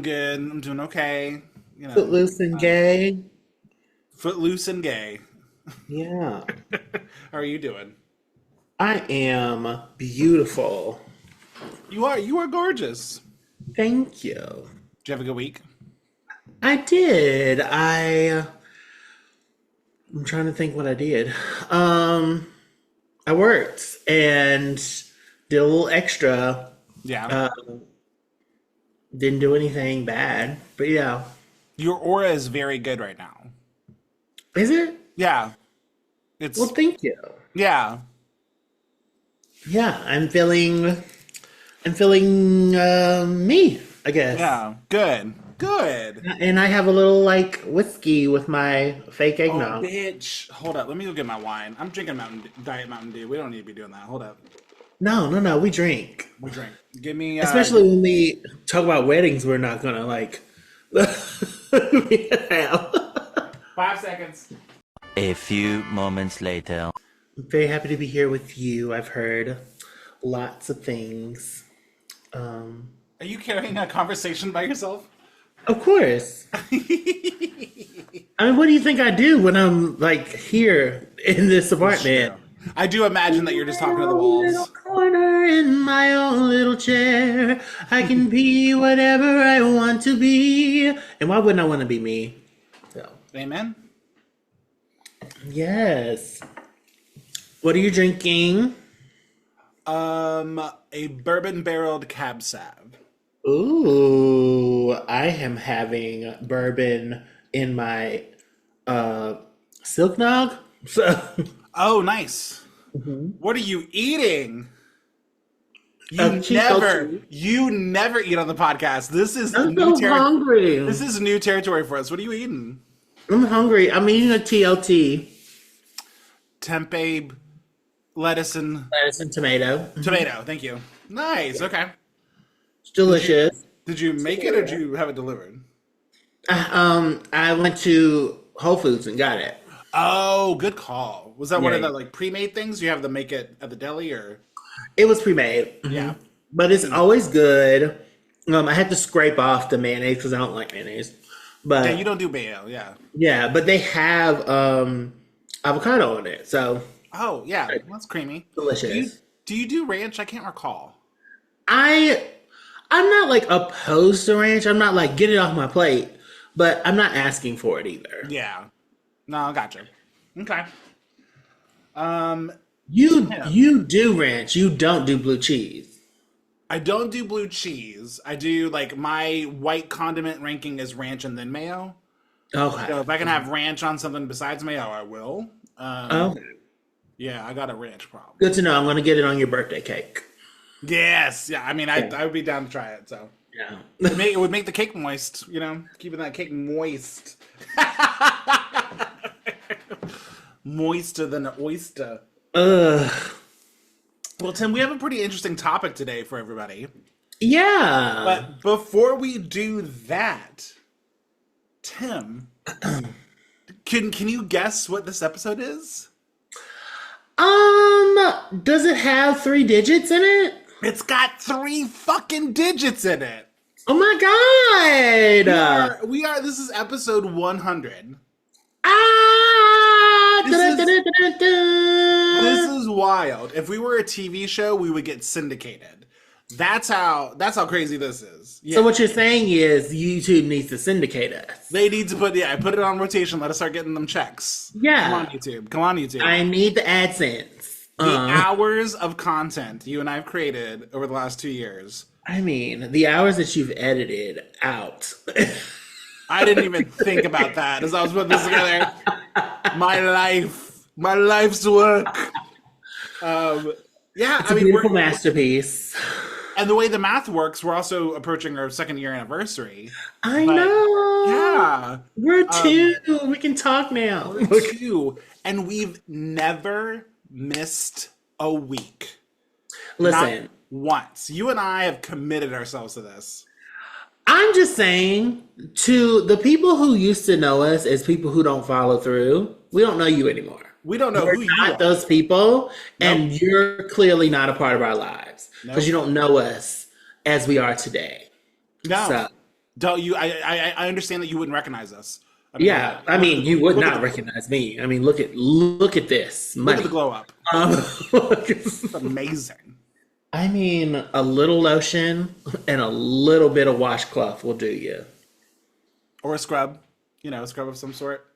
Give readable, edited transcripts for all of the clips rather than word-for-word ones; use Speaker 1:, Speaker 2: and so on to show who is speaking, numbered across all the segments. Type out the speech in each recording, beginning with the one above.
Speaker 1: I'm good. I'm doing okay. You know,
Speaker 2: Footloose and
Speaker 1: uh,
Speaker 2: gay.
Speaker 1: footloose and gay.
Speaker 2: Yeah.
Speaker 1: How are you doing?
Speaker 2: I am beautiful.
Speaker 1: You are gorgeous.
Speaker 2: Thank you.
Speaker 1: Did you have a good week?
Speaker 2: I did. I'm trying to think what I did. Um, I worked and did a little extra.
Speaker 1: Yeah.
Speaker 2: Uh, didn't do anything bad, but yeah.
Speaker 1: Your aura is very good right now.
Speaker 2: Is it?
Speaker 1: Yeah.
Speaker 2: Well,
Speaker 1: It's
Speaker 2: thank you.
Speaker 1: yeah.
Speaker 2: Yeah, I'm feeling me, I guess.
Speaker 1: Yeah. Good. Good.
Speaker 2: And I have a little like whiskey with my fake
Speaker 1: Oh,
Speaker 2: eggnog.
Speaker 1: bitch. Hold up. Let me go get my wine. I'm drinking Diet Mountain Dew. We don't need to be doing that. Hold up.
Speaker 2: No, no, no, we drink.
Speaker 1: We drink. Give me
Speaker 2: Especially when we talk about weddings, we're not gonna like. I'm
Speaker 1: 5 seconds.
Speaker 3: A few moments later.
Speaker 2: very happy to be here with you. I've heard lots of things. Um,
Speaker 1: Are you carrying a conversation by yourself?
Speaker 2: of course. I mean, what do you think I do when I'm like here in this apartment?
Speaker 1: True. I do imagine that you're just talking to the
Speaker 2: Own little
Speaker 1: walls.
Speaker 2: corner in my own little chair. I can be whatever I want to be. And why wouldn't I want to be me? So,
Speaker 1: Amen.
Speaker 2: yes. What are you drinking?
Speaker 1: A bourbon barreled cab sav.
Speaker 2: Ooh, I am having bourbon in my uh silk nog. So,
Speaker 1: Oh, nice. What are you eating?
Speaker 2: Chico tea.
Speaker 1: You never eat on the podcast. This is
Speaker 2: I'm
Speaker 1: new
Speaker 2: so
Speaker 1: territory.
Speaker 2: hungry.
Speaker 1: This is new territory for us. What are you eating?
Speaker 2: I'm hungry. I'm eating a TLT.
Speaker 1: Tempeh, lettuce, and
Speaker 2: Lettuce and tomato.
Speaker 1: tomato. Thank you. Nice. Okay.
Speaker 2: It's delicious.
Speaker 1: Did you make it or did you have it delivered?
Speaker 2: I went to Whole Foods and got it.
Speaker 1: Oh, good call. Was that one of
Speaker 2: Yeah,
Speaker 1: the like pre-made things? You have to make it at the deli or?
Speaker 2: it was pre-made,
Speaker 1: Yeah.
Speaker 2: but it's always good. I had to scrape off the mayonnaise because I don't like mayonnaise.
Speaker 1: Yeah, you
Speaker 2: But
Speaker 1: don't do mayo. Yeah.
Speaker 2: yeah, but they have avocado on it, so
Speaker 1: Oh, yeah. That's creamy. Do you
Speaker 2: delicious.
Speaker 1: do you do ranch? I can't recall.
Speaker 2: I I'm not like opposed to ranch. I'm not like get it off my plate, but I'm not asking for it either.
Speaker 1: Yeah. No, I gotcha. Okay. Um, Tim,
Speaker 2: You do ranch. You don't do blue cheese.
Speaker 1: I don't do blue cheese. I do like my white condiment ranking is ranch and then mayo.
Speaker 2: Okay.
Speaker 1: So if I can have ranch on something besides mayo, I will.
Speaker 2: Okay.
Speaker 1: Yeah, I got a ranch problem.
Speaker 2: Good to know. I'm gonna get it on your birthday cake.
Speaker 1: Yes. Yeah. I mean,
Speaker 2: Yeah.
Speaker 1: I would be down to try it. So
Speaker 2: Yeah.
Speaker 1: it would make the cake moist. You know, keeping that cake moist, moister than an oyster.
Speaker 2: Ugh.
Speaker 1: Well, Tim, we have a pretty interesting topic today for everybody.
Speaker 2: Yeah.
Speaker 1: But before we do that, Tim, can you guess what this episode is?
Speaker 2: Does it have three digits in it?
Speaker 1: It's got three fucking digits in it.
Speaker 2: Oh my god!
Speaker 1: This is episode 100.
Speaker 2: Ah!
Speaker 1: This is this
Speaker 2: Da-da-da-da-da-da.
Speaker 1: is wild. If we were a TV show, we would get syndicated. That's how crazy this is.
Speaker 2: So
Speaker 1: Yeah.
Speaker 2: what you're saying is YouTube needs to syndicate us.
Speaker 1: They need to put it on rotation. Let us start getting them checks. Come on,
Speaker 2: Yeah.
Speaker 1: YouTube. Come on, YouTube.
Speaker 2: I need the AdSense.
Speaker 1: The hours of content you and I have created over the last 2 years.
Speaker 2: I mean, the hours that you've edited out.
Speaker 1: I didn't even think about that as I was putting this together. My life's work. Yeah,
Speaker 2: It's
Speaker 1: I
Speaker 2: a
Speaker 1: mean,
Speaker 2: beautiful masterpiece.
Speaker 1: and the way the math works, we're also approaching our second year anniversary.
Speaker 2: I
Speaker 1: But
Speaker 2: know.
Speaker 1: yeah,
Speaker 2: We're
Speaker 1: um,
Speaker 2: two. We can talk now.
Speaker 1: we're two, and we've never missed a week. Not
Speaker 2: Listen,
Speaker 1: once. You and I have committed ourselves to this.
Speaker 2: I'm just saying to the people who used to know us as people who don't follow through, we don't know you anymore.
Speaker 1: We don't know
Speaker 2: We're
Speaker 1: who you
Speaker 2: not
Speaker 1: are.
Speaker 2: those people,
Speaker 1: Nope.
Speaker 2: and you're clearly not a part of our lives because
Speaker 1: Nope.
Speaker 2: you don't know us as we are today.
Speaker 1: No.
Speaker 2: So,
Speaker 1: Don't you? I understand that you wouldn't recognize us. I mean,
Speaker 2: Yeah, I mean, you would
Speaker 1: look
Speaker 2: not
Speaker 1: at the,
Speaker 2: recognize me. I mean, look at this
Speaker 1: look at
Speaker 2: money.
Speaker 1: the glow up.
Speaker 2: Um,
Speaker 1: It's amazing.
Speaker 2: I mean, a little lotion and a little bit of washcloth will do you.
Speaker 1: Or a scrub, a scrub of some sort.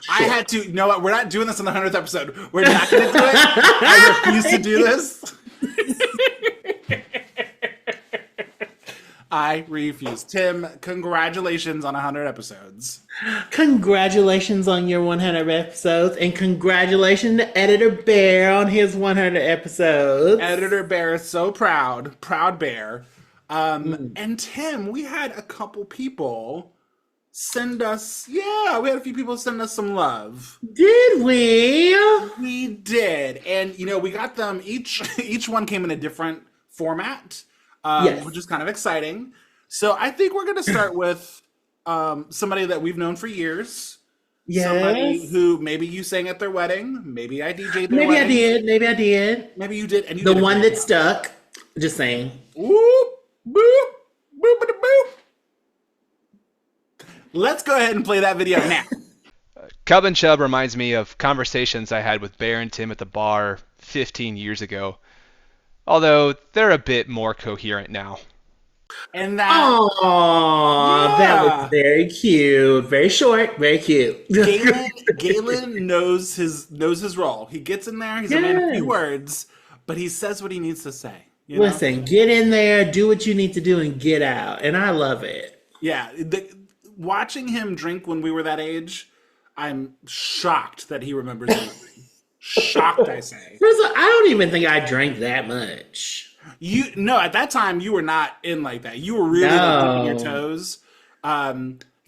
Speaker 1: I had to. You know what? We're not doing this in the 100th episode. We're not going to do it. I refuse to do this. I refuse. Tim, congratulations on 100 episodes.
Speaker 2: Congratulations on your 100 episodes, and congratulations to Editor Bear on his 100 episodes.
Speaker 1: Editor Bear is so proud. Proud Bear. And Tim, we had a couple people send us, we had a few people send us some love.
Speaker 2: Did we?
Speaker 1: We did. And, we got them, each one came in a different format,
Speaker 2: Yes.
Speaker 1: which is kind of exciting. So I think we're going to start with somebody that we've known for years.
Speaker 2: Yes.
Speaker 1: Somebody who maybe you sang at their wedding. Maybe I DJ'd their
Speaker 2: Maybe
Speaker 1: wedding.
Speaker 2: I did. Maybe I did.
Speaker 1: Maybe you did. And you
Speaker 2: The
Speaker 1: did a
Speaker 2: one
Speaker 1: great
Speaker 2: that
Speaker 1: job.
Speaker 2: stuck. Just saying.
Speaker 1: Whoop, boop, boopity boop. Let's go ahead and play that video now.
Speaker 4: Cub and Chub reminds me of conversations I had with Bear and Tim at the bar 15 years ago. Although they're a bit more coherent now.
Speaker 1: And that
Speaker 2: Oh, that
Speaker 1: Yeah.
Speaker 2: was very cute. Very short. Very cute.
Speaker 1: Galen knows his role. He gets in there. He's a man of few
Speaker 2: Yes.
Speaker 1: words, but he says what he needs to say. You know?
Speaker 2: Listen, get in there, do what you need to do, and get out. And I love it.
Speaker 1: Yeah. Watching him drink when we were that age, I'm shocked that he remembers anything. Shocked, I say.
Speaker 2: First of all, I don't even think I drank that much.
Speaker 1: At that time you were not in like that. You were really dipping your toes.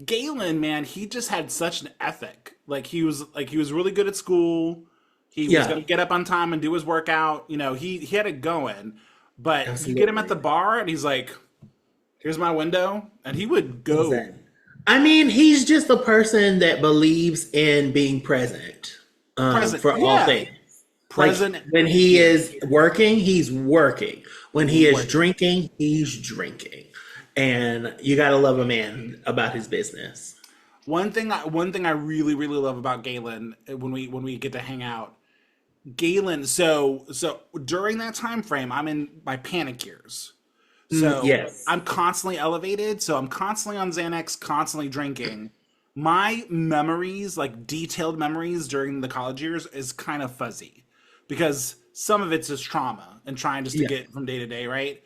Speaker 1: Galen, man, he just had such an ethic. He was really good at school. He was gonna get up on time and do his workout. He had it going. But you get him at the bar and he's like, here's my window. And he would go.
Speaker 2: I mean, he's just a person that believes in being present, for all things.
Speaker 1: Present.
Speaker 2: When he is working, he's working. When he is drinking, he's drinking. And you gotta love a man about his business.
Speaker 1: One thing I really, really love about Galen when we get to hang out, Galen. So during that time frame, I'm in my panic years. So
Speaker 2: yes.
Speaker 1: I'm constantly elevated. So I'm constantly on Xanax, constantly drinking. My memories, detailed memories during the college years, is kind of fuzzy because some of it's just trauma and trying just to get from day to day, right?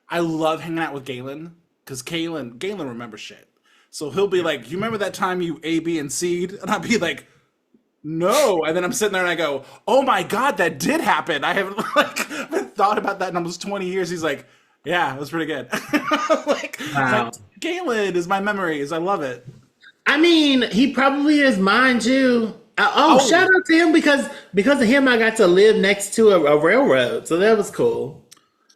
Speaker 1: I love hanging out with Galen because Galen remembers shit. So he'll be like, "You remember that time you A, B, and C'd?" And I'll be like, "No." And then I'm sitting there and I go, "Oh my God, that did happen. I haven't haven't thought about that in almost 20 years." He's like, "Yeah, it was pretty good."
Speaker 2: Wow.
Speaker 1: Galen is my memories. I love it.
Speaker 2: I mean, he probably is mine too. Shout out to him because of him, I got to live next to a railroad, so that was cool.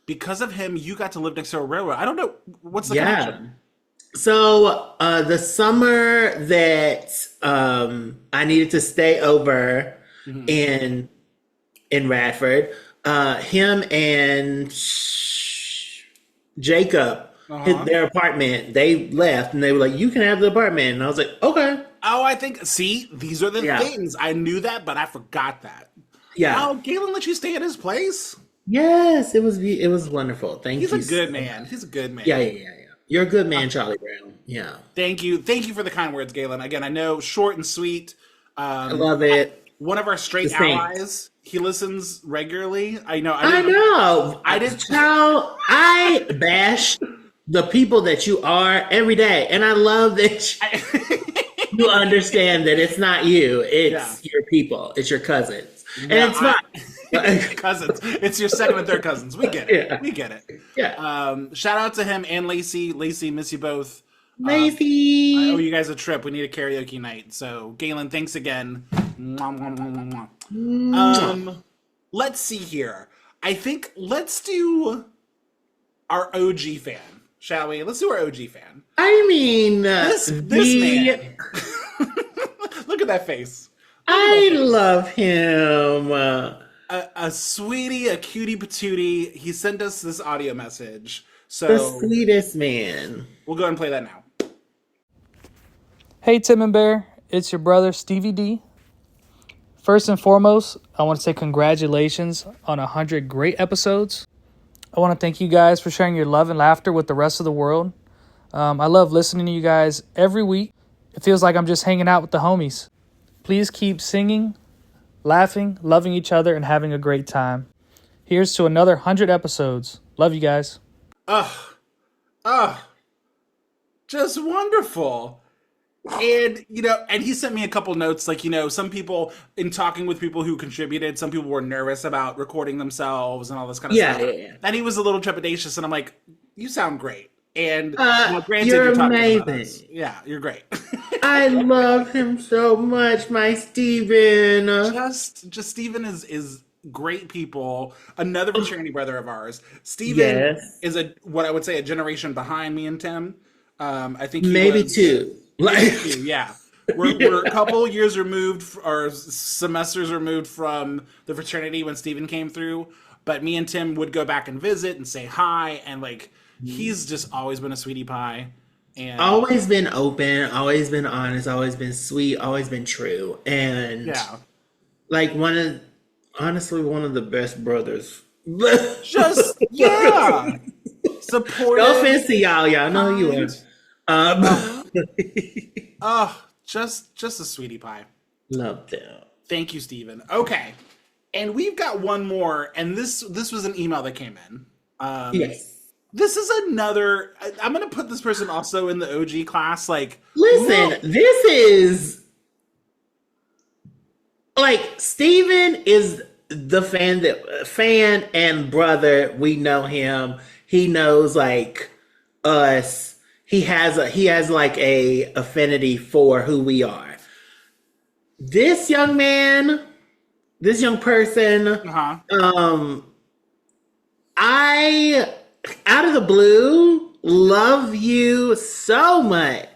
Speaker 1: Because of him, you got to live next to a railroad. I don't know what's the connection.
Speaker 2: So the summer that I needed to stay over in Radford, him and Jacob, their apartment, they left and they were like, "You can have the apartment," and I was like, "Okay."
Speaker 1: Oh, I think. See, these are the things I knew that, but I forgot that.
Speaker 2: Yeah.
Speaker 1: Oh, Galen let you stay at his place.
Speaker 2: Yes, it was wonderful. Thank you.
Speaker 1: He's a good man. He's a good man.
Speaker 2: Yeah. You're a good man, Charlie Brown. Yeah.
Speaker 1: Thank you for the kind words, Galen. Again, I know, short and sweet.
Speaker 2: I love it.
Speaker 1: One of our straight
Speaker 2: The same.
Speaker 1: allies. He listens regularly. I know.
Speaker 2: I didn't. Child, I bash the people that you are every day, and I love that you understand that it's not you; it's your people, it's your cousins, and it's not.
Speaker 1: Cousins. It's your second and third cousins. We get it.
Speaker 2: Yeah.
Speaker 1: We get it.
Speaker 2: Yeah.
Speaker 1: Shout out to him and Lacey. Lacey, miss you both. I
Speaker 2: Lacey.
Speaker 1: owe you guys a trip. We need a karaoke night. So, Galen, thanks again. Mwah, mwah, mwah, mwah, mwah. Let's see here. I think let's do our OG fan, shall we? Let's do our OG fan.
Speaker 2: I mean,
Speaker 1: This man. Look at that face.
Speaker 2: I love him.
Speaker 1: A sweetie, a cutie patootie. He sent us this audio message.
Speaker 2: The
Speaker 1: So
Speaker 2: sweetest man.
Speaker 1: we'll go ahead and play that now.
Speaker 5: Hey, Tim and Bear, it's your brother Stevie D. First and foremost, I want to say congratulations on 100 great episodes. I want to thank you guys for sharing your love and laughter with the rest of the world. I love listening to you guys every week. It feels like I'm just hanging out with the homies. Please keep singing, laughing, loving each other, and having a great time. Here's to another 100 episodes. Love you guys.
Speaker 1: Just wonderful. And, and he sent me a couple notes, like, some people, in talking with people who contributed, some people were nervous about recording themselves and all this kind of stuff.
Speaker 2: Yeah.
Speaker 1: And he was a little trepidatious, and I'm like, you sound great. And granted,
Speaker 2: you're
Speaker 1: talking about
Speaker 2: amazing.
Speaker 1: us. Yeah, you're great.
Speaker 2: I love him so much, my Steven.
Speaker 1: Just Steven is great people. Another fraternity brother of ours. Steven is what I would say a generation behind me and Tim. I think
Speaker 2: maybe two.
Speaker 1: Yeah. We're a couple years removed, or semesters removed from the fraternity when Steven came through. But me and Tim would go back and visit and say hi, and he's just always been a sweetie pie. And
Speaker 2: always been open, always been honest, always been sweet, always been true. And honestly, one of the best brothers.
Speaker 1: Supportive.
Speaker 2: No offense to y'all know you are.
Speaker 1: Just a sweetie pie.
Speaker 2: Love them.
Speaker 1: Thank you, Steven. Okay. And we've got one more, and this was an email that came in.
Speaker 2: Yes.
Speaker 1: This is another. I'm gonna put this person also in the OG class.
Speaker 2: Listen, this is Steven is the fan and brother. We know him. He knows us. He has a affinity for who we are. This young man, this young person, I, out of the blue, love you so much.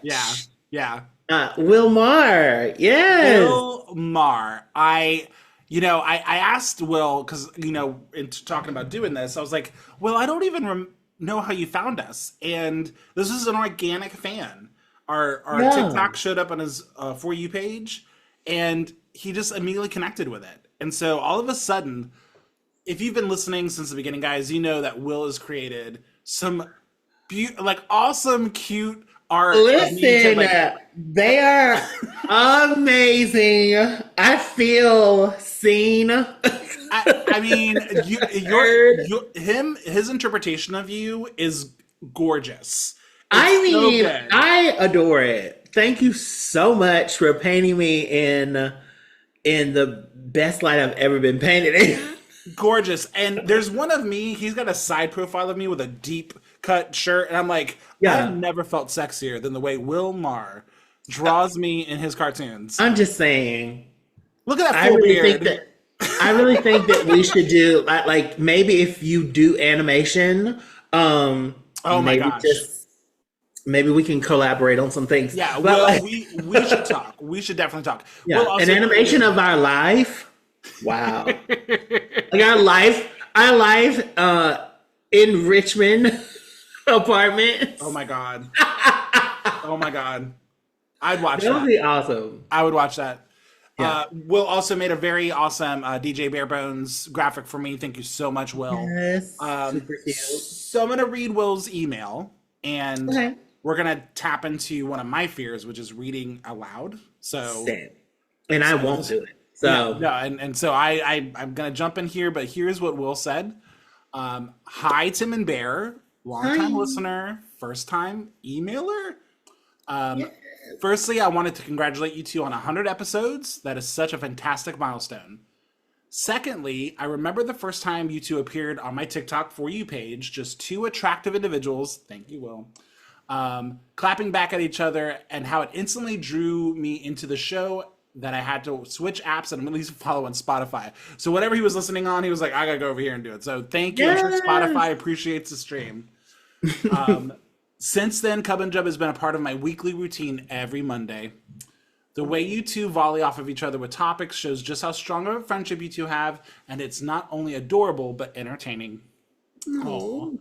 Speaker 1: Yeah.
Speaker 2: Wilmar. Yes.
Speaker 1: Wilmar. I asked Will, because, in talking about doing this, I was like, Will, I don't even know how you found us. And this is an organic fan. Our TikTok showed up on his For You page, and he just immediately connected with it. And so all of a sudden, if you've been listening since the beginning, guys, you know that Will has created some awesome, cute art.
Speaker 2: Listen, they are amazing. I feel seen.
Speaker 1: I mean, his interpretation of you is gorgeous.
Speaker 2: I adore it. Thank you so much for painting me in the best light I've ever been painted in.
Speaker 1: Gorgeous. And there's one of me, he's got a side profile of me with a deep cut shirt, and I'm like, I've never felt sexier than the way Will Marr draws me in his cartoons.
Speaker 2: I'm just saying.
Speaker 1: Look at that full beard.
Speaker 2: I really think that we should do maybe if you do animation,
Speaker 1: my gosh.
Speaker 2: Maybe we can collaborate on some things.
Speaker 1: Yeah, well, we should talk. We should definitely talk.
Speaker 2: Yeah, an animation of our life. Wow. Our life in Richmond apartment.
Speaker 1: Oh my god. I'd watch that.
Speaker 2: That would be awesome.
Speaker 1: I would watch that.
Speaker 2: Yeah.
Speaker 1: Will also made a very awesome DJ Barebones graphic for me. Thank you so much, Will.
Speaker 2: Yes. Super cute.
Speaker 1: So I'm going to read Will's email, and we're going to tap into one of my fears, which is reading aloud.
Speaker 2: Same. And I won't do it. So
Speaker 1: so I'm going to jump in here, but here's what Will said. Hi, Tim and Bear, long-time listener, first-time emailer. Firstly, I wanted to congratulate you two on 100 episodes. That is such a fantastic milestone. Secondly, I remember the first time you two appeared on my TikTok For You page, just two attractive individuals, thank you, Will, clapping back at each other, and how it instantly drew me into the show that I had to switch apps and at least follow on Spotify. So whatever he was listening on, he was like, I gotta go over here and do it. So thank you. I'm sure Spotify appreciates the stream. Since then, Cub and Jub has been a part of my weekly routine every Monday. The way you two volley off of each other with topics shows just how strong of a friendship you two have, and it's not only adorable, but entertaining. Aww.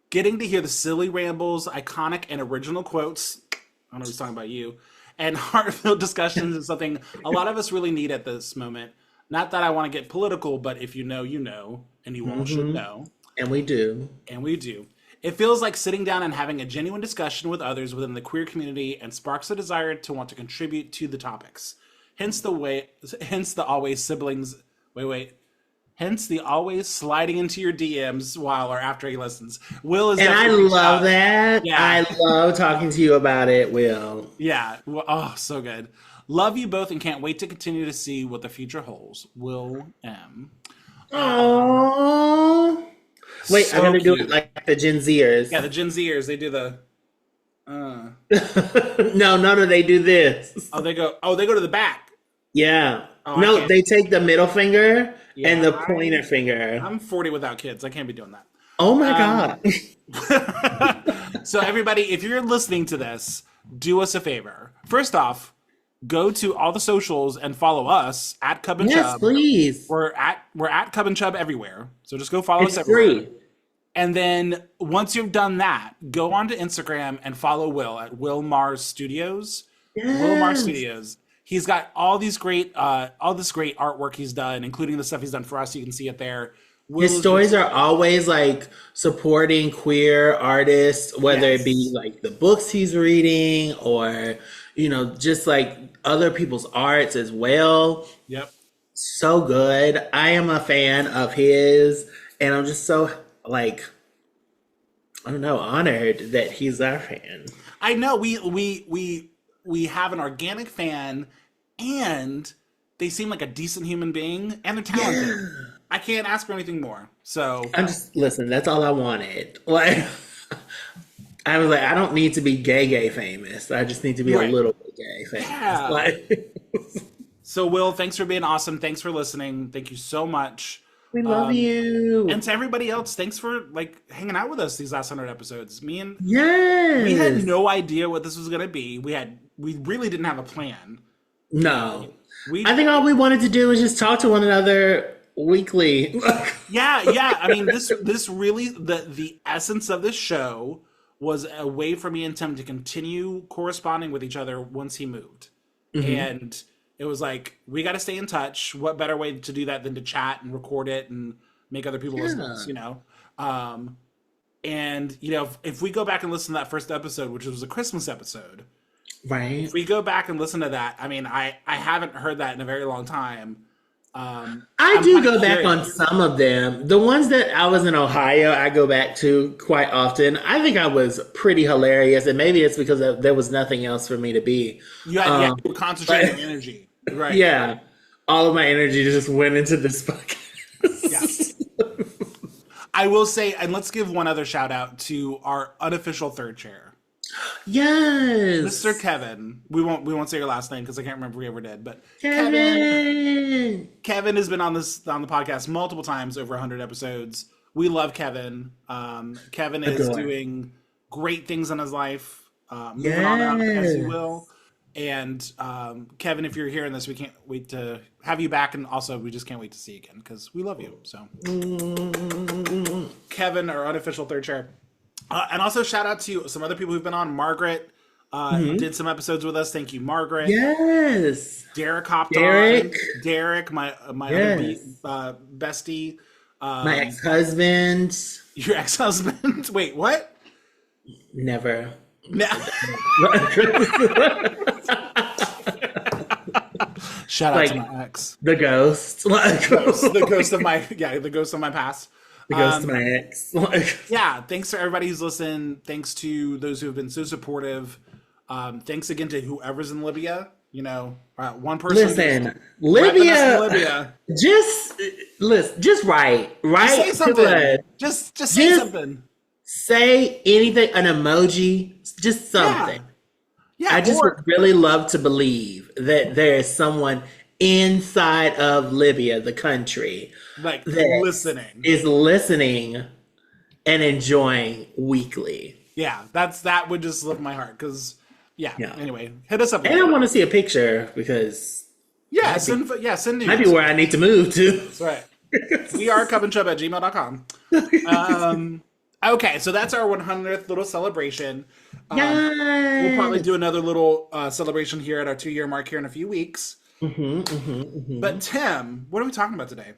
Speaker 1: Getting to hear the silly rambles, iconic and original quotes, I don't know who's talking about you, And heart-filled discussions is something a lot of us really need at this moment. Not that I want to get political, but if you know, you know, and you all should know.
Speaker 2: And we do.
Speaker 1: And we do. It feels like sitting down and having a genuine discussion with others within the queer community and sparks a desire to want to contribute to the topics. Hence the always siblings. Hence the always sliding into your DMs while or after he listens. Will is,
Speaker 2: and I love that.
Speaker 1: Yeah.
Speaker 2: I love talking to you about it, Will.
Speaker 1: Yeah. Oh, so good. Love you both and can't wait to continue to see what the future holds. Will M.
Speaker 2: Oh. Wait,
Speaker 1: So
Speaker 2: I'm gonna do
Speaker 1: cute.
Speaker 2: it like the Gen Zers.
Speaker 1: Yeah, the Gen Zers, they do the.
Speaker 2: No, they do this.
Speaker 1: They go to the back.
Speaker 2: Yeah.
Speaker 1: Oh, I
Speaker 2: No,
Speaker 1: can't.
Speaker 2: they take the middle finger
Speaker 1: Yeah,
Speaker 2: and the pointer finger.
Speaker 1: I'm 40 without kids. I can't be doing that.
Speaker 2: Oh my God.
Speaker 1: So everybody, if you're listening to this, do us a favor. First off, go to all the socials and follow us at Cub and
Speaker 2: Yes,
Speaker 1: Chub.
Speaker 2: please.
Speaker 1: We're at Cub and Chub everywhere. So just go follow
Speaker 2: It's
Speaker 1: us everywhere.
Speaker 2: free.
Speaker 1: And then once you've done that, go on to Instagram and follow Will at Will Mars Studios. Will Mars Studios. He's got all this great artwork he's done, including the stuff he's done for us. You can see it there. Will
Speaker 2: His
Speaker 1: is
Speaker 2: stories are always like supporting queer artists, whether
Speaker 1: Yes.
Speaker 2: it be like the books he's reading or, just like other people's arts as well.
Speaker 1: Yep.
Speaker 2: So good. I am a fan of his, and I'm just so honored that he's our fan.
Speaker 1: I know we have an organic fan, and they seem like a decent human being, and they're talented.
Speaker 2: Yeah.
Speaker 1: I can't ask for anything more. So
Speaker 2: Listen, that's all I wanted. Like, I was like, I don't need to be gay famous. I just need to be
Speaker 1: Right.
Speaker 2: a little bit gay famous.
Speaker 1: Yeah.
Speaker 2: Like,
Speaker 1: So Will, thanks for being awesome. Thanks for listening. Thank you so much.
Speaker 2: we love you.
Speaker 1: And to everybody else, thanks for hanging out with us these last 100 episodes. We had
Speaker 2: Yes.
Speaker 1: no idea what this was gonna be. We really didn't have a plan.
Speaker 2: No.
Speaker 1: We
Speaker 2: I think all we wanted to do was just talk to one another weekly.
Speaker 1: yeah. I mean, this really the essence of this show was a way for me and Tim to continue corresponding with each other once he moved, and it was like, we got to stay in touch. What better way to do that than to chat and record it and make other people listen to us, and if we go back and listen to that first episode, which was a Christmas episode,
Speaker 2: Right.
Speaker 1: if we go back and listen to that, I mean, I haven't heard that in a very long time.
Speaker 2: I
Speaker 1: I'm
Speaker 2: do
Speaker 1: kinda
Speaker 2: go back
Speaker 1: curious.
Speaker 2: on some of them. The ones that I was in Ohio, I go back to quite often. I think I was pretty hilarious, and maybe it's because there was nothing else for me to be.
Speaker 1: You had you concentrated energy, right?
Speaker 2: Yeah. All of my energy just went into this podcast.
Speaker 1: Yeah. I will say, and let's give one other shout out to our unofficial third chair,
Speaker 2: Yes.
Speaker 1: Mr. Kevin. We won't say your last name because I can't remember if we ever did, but
Speaker 2: Kevin.
Speaker 1: Kevin has been on the podcast multiple times, over 100 episodes. We love Kevin. Kevin is
Speaker 2: Adore.
Speaker 1: doing great things in his life. Moving on up as you
Speaker 2: Yes.
Speaker 1: will. And Kevin, if you're hearing this, we can't wait to have you back, and also we just can't wait to see you again because we love you. So, Kevin, our unofficial third chair, and also shout out to some other people who've been on. Margaret did some episodes with us. Thank you, Margaret.
Speaker 2: Yes.
Speaker 1: Derek hopped
Speaker 2: Derek.
Speaker 1: on. Derek, my
Speaker 2: Yes.
Speaker 1: other bestie.
Speaker 2: My ex-husband.
Speaker 1: Your ex-husband. Wait, what?
Speaker 2: Never.
Speaker 1: No. Shout out to my ex.
Speaker 2: The ghost. Like,
Speaker 1: The ghost of my past.
Speaker 2: the ghost of my ex. Like,
Speaker 1: Yeah, thanks to everybody who's listened. Thanks to those who have been so supportive. Thanks again to whoever's in Libya. One person.
Speaker 2: listen,
Speaker 1: repping us in
Speaker 2: Libya.
Speaker 1: Libya.
Speaker 2: Just write.
Speaker 1: Say
Speaker 2: To
Speaker 1: something.
Speaker 2: us.
Speaker 1: Just say
Speaker 2: Just-
Speaker 1: something.
Speaker 2: Say anything, an emoji, just something.
Speaker 1: Yeah,
Speaker 2: I just
Speaker 1: or-
Speaker 2: would really love to believe that there is someone inside of Libya, the country,
Speaker 1: like
Speaker 2: that
Speaker 1: listening.
Speaker 2: is listening and enjoying weekly.
Speaker 1: Yeah, that would just lift my heart because
Speaker 2: Yeah.
Speaker 1: Anyway, hit us up.
Speaker 2: And I want to see a picture because
Speaker 1: send news.
Speaker 2: might be where I need to move to.
Speaker 1: That's right. We are cupandchub@gmail.com. Okay, so that's our 100th little celebration. We'll probably
Speaker 2: Yes.
Speaker 1: do another little celebration here at our 2-year mark here in a few weeks. But Tim, what are we talking about today?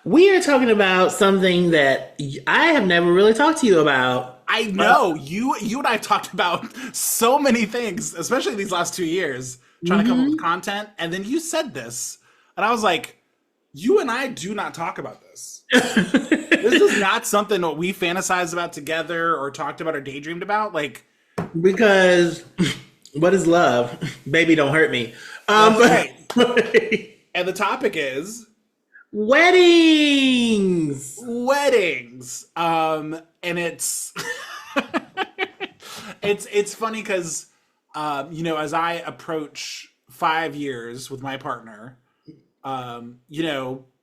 Speaker 2: We are talking about something that I have never really talked to you about.
Speaker 1: I know you and I talked about so many things, especially these last 2 years, trying to come up with content, and then you said this, and I was like, you and I do not talk about this. This is not something that we fantasized about together or talked about or daydreamed about. Like,
Speaker 2: Because what is love? Baby, don't hurt me.
Speaker 1: right. And the topic is
Speaker 2: Weddings.
Speaker 1: weddings. And it's it's funny because as I approach 5 years with my partner,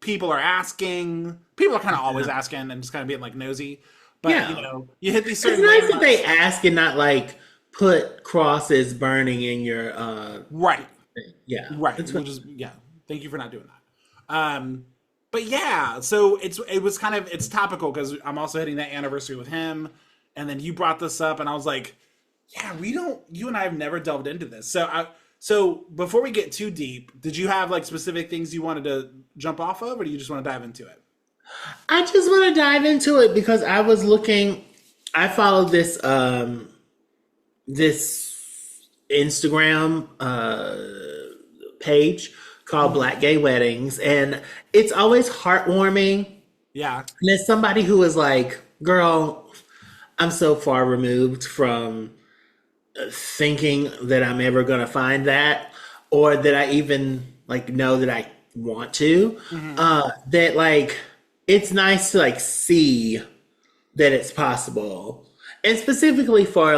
Speaker 1: people are kind of always asking and just kind of being like nosy, but
Speaker 2: Yeah.
Speaker 1: you hit these
Speaker 2: It's
Speaker 1: certain
Speaker 2: nice that they
Speaker 1: landmarks.
Speaker 2: ask and not like put crosses burning in your
Speaker 1: Right.
Speaker 2: yeah.
Speaker 1: Right.
Speaker 2: It's
Speaker 1: Which is, yeah. Thank you for not doing that. But yeah, so it's topical because I'm also hitting that anniversary with him, and then you brought this up, and I was like, yeah, you and I have never delved into this. So before we get too deep, did you have like specific things you wanted to jump off of, or do you just want to dive into it?
Speaker 2: I just want to dive into it because I was looking. I followed this this Instagram page called Black Gay Weddings, and it's always heartwarming.
Speaker 1: Yeah.
Speaker 2: And there's somebody who is like, "Girl, I'm so far removed from thinking that I'm ever gonna find that, or that I even like know that I want to." That like it's nice to like see that it's possible, and specifically for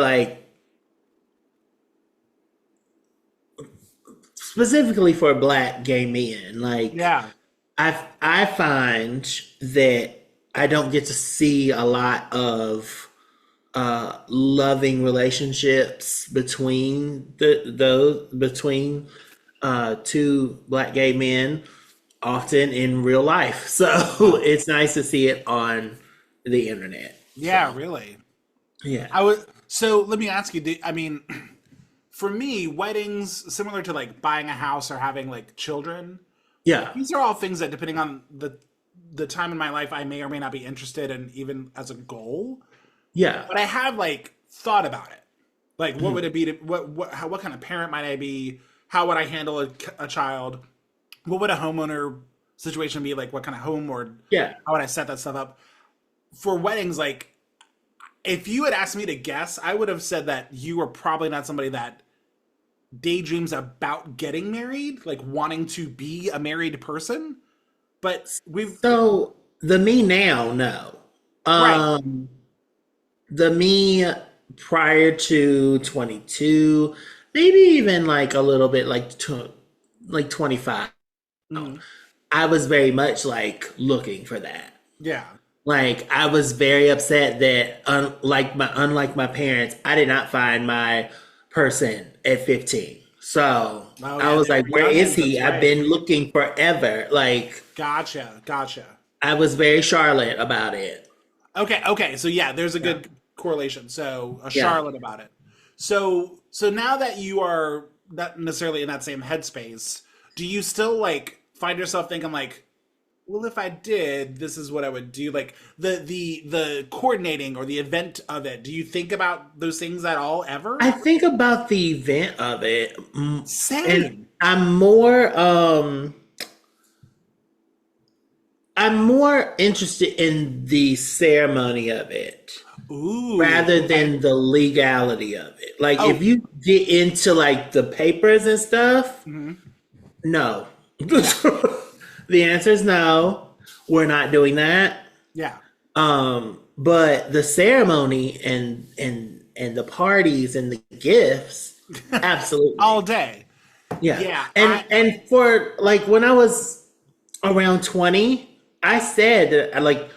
Speaker 2: Black gay men. Like,
Speaker 1: Yeah.
Speaker 2: I find that I don't get to see a lot of loving relationships between two Black gay men often in real life. So it's nice to see it on the internet.
Speaker 1: Yeah, really.
Speaker 2: Yeah.
Speaker 1: So let me ask you, for me, weddings, similar to like buying a house or having like children,
Speaker 2: Yeah.
Speaker 1: these are all things that, depending on the time in my life, I may or may not be interested in, even as a goal.
Speaker 2: Yeah.
Speaker 1: But I have like thought about it. Like, what would it be to what kind of parent might I be? How would I handle a child? What would a homeowner situation be like? What kind of home, or
Speaker 2: Yeah.
Speaker 1: how would I set that stuff up? For weddings, like, if you had asked me to guess, I would have said that you are probably not somebody that daydreams about getting married, like wanting to be a married person. But
Speaker 2: So the me now, no.
Speaker 1: Right.
Speaker 2: The me prior to 22, maybe even like a little bit like 25. I was very much like looking for that.
Speaker 1: yeah,
Speaker 2: Like I was very upset that unlike my parents, I did not find my person at 15. So
Speaker 1: Oh,
Speaker 2: I
Speaker 1: yeah,
Speaker 2: was
Speaker 1: they
Speaker 2: like,
Speaker 1: were
Speaker 2: where is
Speaker 1: youngins,
Speaker 2: he?
Speaker 1: that's
Speaker 2: I've
Speaker 1: right.
Speaker 2: been looking forever. Like
Speaker 1: gotcha.
Speaker 2: I was very Charlotte about it.
Speaker 1: Okay. So yeah, there's a good correlation. So a
Speaker 2: Yeah.
Speaker 1: Charlotte about it. So now that you are not necessarily in that same headspace, do you still like find yourself thinking like, well, if I did, this is what I would do? Like the coordinating or the event of it. Do you think about those things at all ever?
Speaker 2: I think about the event of it,
Speaker 1: Same.
Speaker 2: and I'm more interested in the ceremony of it
Speaker 1: Ooh.
Speaker 2: rather than the legality of it. Like
Speaker 1: Oh.
Speaker 2: if you get into like the papers and stuff, no. The answer is no. We're not doing that.
Speaker 1: Yeah.
Speaker 2: But the ceremony and the parties and the gifts, absolutely.
Speaker 1: All day.
Speaker 2: Yeah.
Speaker 1: Yeah,
Speaker 2: And for like when I was around 20, I said that I like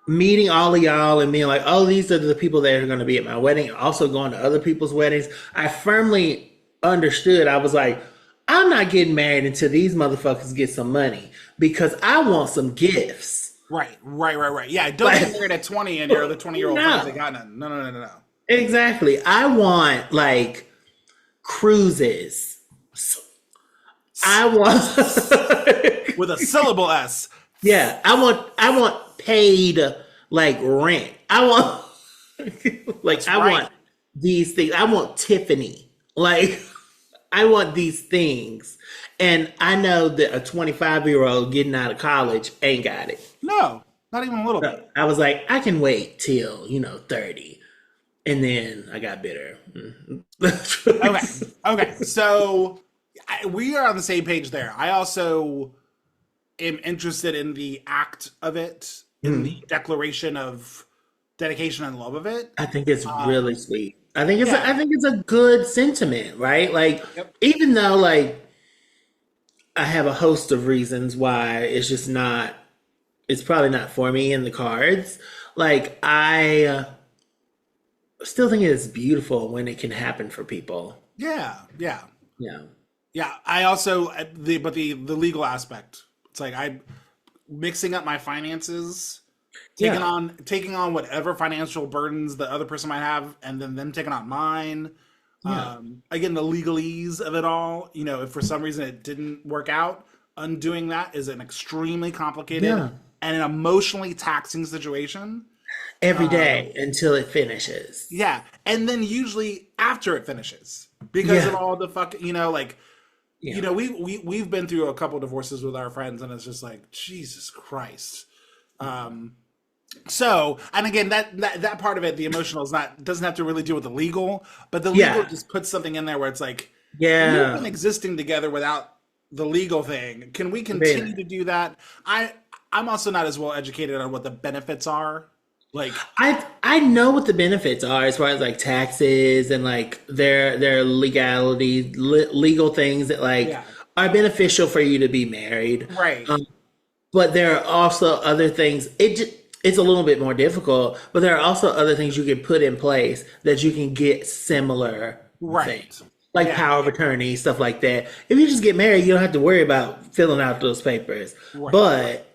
Speaker 2: meeting all of y'all and being like, oh, these are the people that are going to be at my wedding, and also going to other people's weddings. I firmly understood. I was like, I'm not getting married until these motherfuckers get some money because I want some gifts.
Speaker 1: Right. Yeah, don't get married at 20 and your other 20-year-old
Speaker 2: No.
Speaker 1: friends that got none. No.
Speaker 2: Exactly. I want like cruises. I want
Speaker 1: With a syllable S.
Speaker 2: yeah, I want paid like rent. I want like
Speaker 1: That's
Speaker 2: I
Speaker 1: right.
Speaker 2: want these things. I want Tiffany. Like I want these things. And I know that a 25-year-old getting out of college ain't got it.
Speaker 1: No, not even a little bit.
Speaker 2: So I was like, I can wait till, 30. And then I got bitter.
Speaker 1: Okay. Okay. So we are on the same page there. I also am interested in the act of it, in the declaration of dedication and love of it.
Speaker 2: I think it's really sweet. I think it's
Speaker 1: yeah.
Speaker 2: I think it's a good sentiment, right? Like
Speaker 1: Yep.
Speaker 2: even though like I have a host of reasons why it's probably not for me in the cards. Like I still think it's beautiful when it can happen for people.
Speaker 1: Yeah. Yeah.
Speaker 2: Yeah.
Speaker 1: Yeah. I also the legal aspect. It's like I mixing up my finances, taking
Speaker 2: Yeah.
Speaker 1: on whatever financial burdens the other person might have, and then them taking on mine.
Speaker 2: Yeah.
Speaker 1: Again, the legalese of it all. If for some reason it didn't work out, undoing that is an extremely complicated
Speaker 2: Yeah.
Speaker 1: and an emotionally taxing situation.
Speaker 2: Every day until it finishes.
Speaker 1: Yeah, and then usually after it finishes, because
Speaker 2: Yeah.
Speaker 1: of all the fuck,
Speaker 2: Yeah.
Speaker 1: we've been through a couple divorces with our friends, and it's just like Jesus Christ. So, and again, that part of it, the emotional doesn't have to really deal with the legal, but the legal
Speaker 2: Yeah.
Speaker 1: just puts something in there where it's like,
Speaker 2: Yeah.
Speaker 1: we've been existing together without the legal thing. Can we continue to do that? I'm also not as well educated on what the benefits are. Like,
Speaker 2: I know what the benefits are as far as like taxes and like their legal things that like
Speaker 1: Yeah.
Speaker 2: are beneficial for you to be married.
Speaker 1: right.
Speaker 2: But there are also other things. It's a little bit more difficult, but there are also other things you can put in place that you can get similar
Speaker 1: Right.
Speaker 2: things. Like
Speaker 1: Yeah.
Speaker 2: power of attorney, stuff like that. If you just get married, you don't have to worry about filling out those papers.
Speaker 1: Right.
Speaker 2: But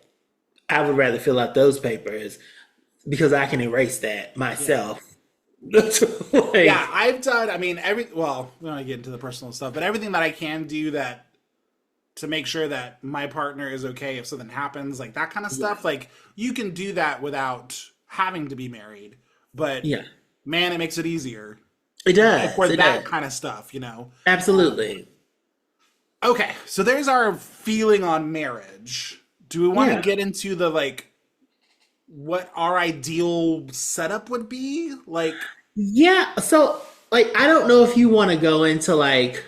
Speaker 2: I would rather fill out those papers because I can erase that myself. Like,
Speaker 1: Yeah, I've done. I mean, we don't want to get into the personal stuff, but everything that I can do that to make sure that my partner is okay if something happens, like that kind of stuff. Like you can do that without having to be married, but
Speaker 2: yeah,
Speaker 1: man, it makes it easier
Speaker 2: it does.
Speaker 1: for
Speaker 2: It
Speaker 1: that
Speaker 2: does.
Speaker 1: kind of stuff.
Speaker 2: Absolutely.
Speaker 1: Okay, so there's our feeling on marriage. Do we want to
Speaker 2: Yeah.
Speaker 1: get into the what our ideal setup would be? Like,
Speaker 2: Yeah. So, like, I don't know if you want to go into like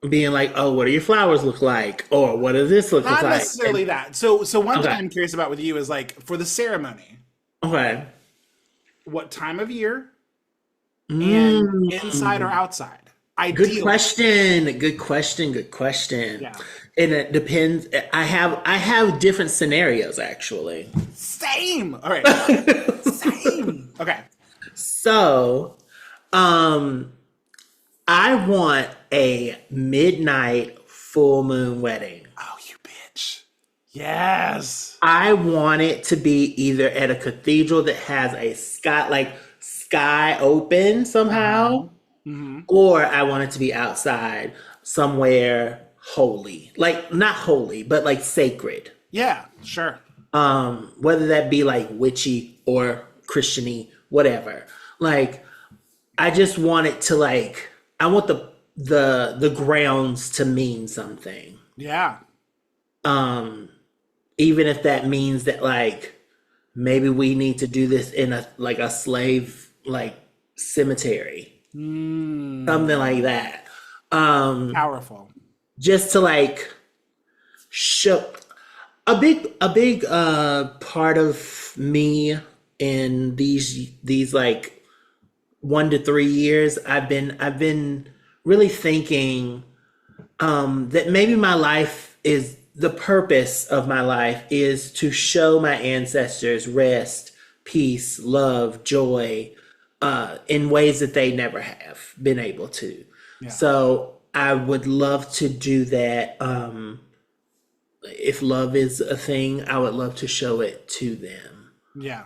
Speaker 2: being like, oh, what do your flowers look like, or what does this look
Speaker 1: not
Speaker 2: like?
Speaker 1: necessarily that. So one thing
Speaker 2: Okay.
Speaker 1: I'm curious about with you is like for the ceremony,
Speaker 2: Okay.
Speaker 1: what time of year
Speaker 2: Mm.
Speaker 1: and inside or outside?
Speaker 2: Good
Speaker 1: Ideally.
Speaker 2: question. Good question. Good question.
Speaker 1: Yeah.
Speaker 2: And it depends. I have different scenarios actually.
Speaker 1: Same. All right. Same. Okay.
Speaker 2: So, I want a midnight full moon wedding.
Speaker 1: Oh, you bitch. Yes.
Speaker 2: I want it to be either at a cathedral that has a sky open somehow, or I want it to be outside somewhere holy. Like not holy, but like sacred.
Speaker 1: Yeah. Sure.
Speaker 2: Whether that be like witchy or Christiany, whatever. Like I just want it to like I want the grounds to mean something.
Speaker 1: Yeah.
Speaker 2: Even if that means that like maybe we need to do this in a slave like cemetery. Something like that.
Speaker 1: Powerful.
Speaker 2: Just to like show a big part of me in these like 1 to 3 years I've been really thinking that maybe my life is the purpose of my life is to show my ancestors rest, peace, love, joy in ways that they never have been able to. So I would love to do that. If love is a thing, I would love to show it to them.
Speaker 1: Yeah.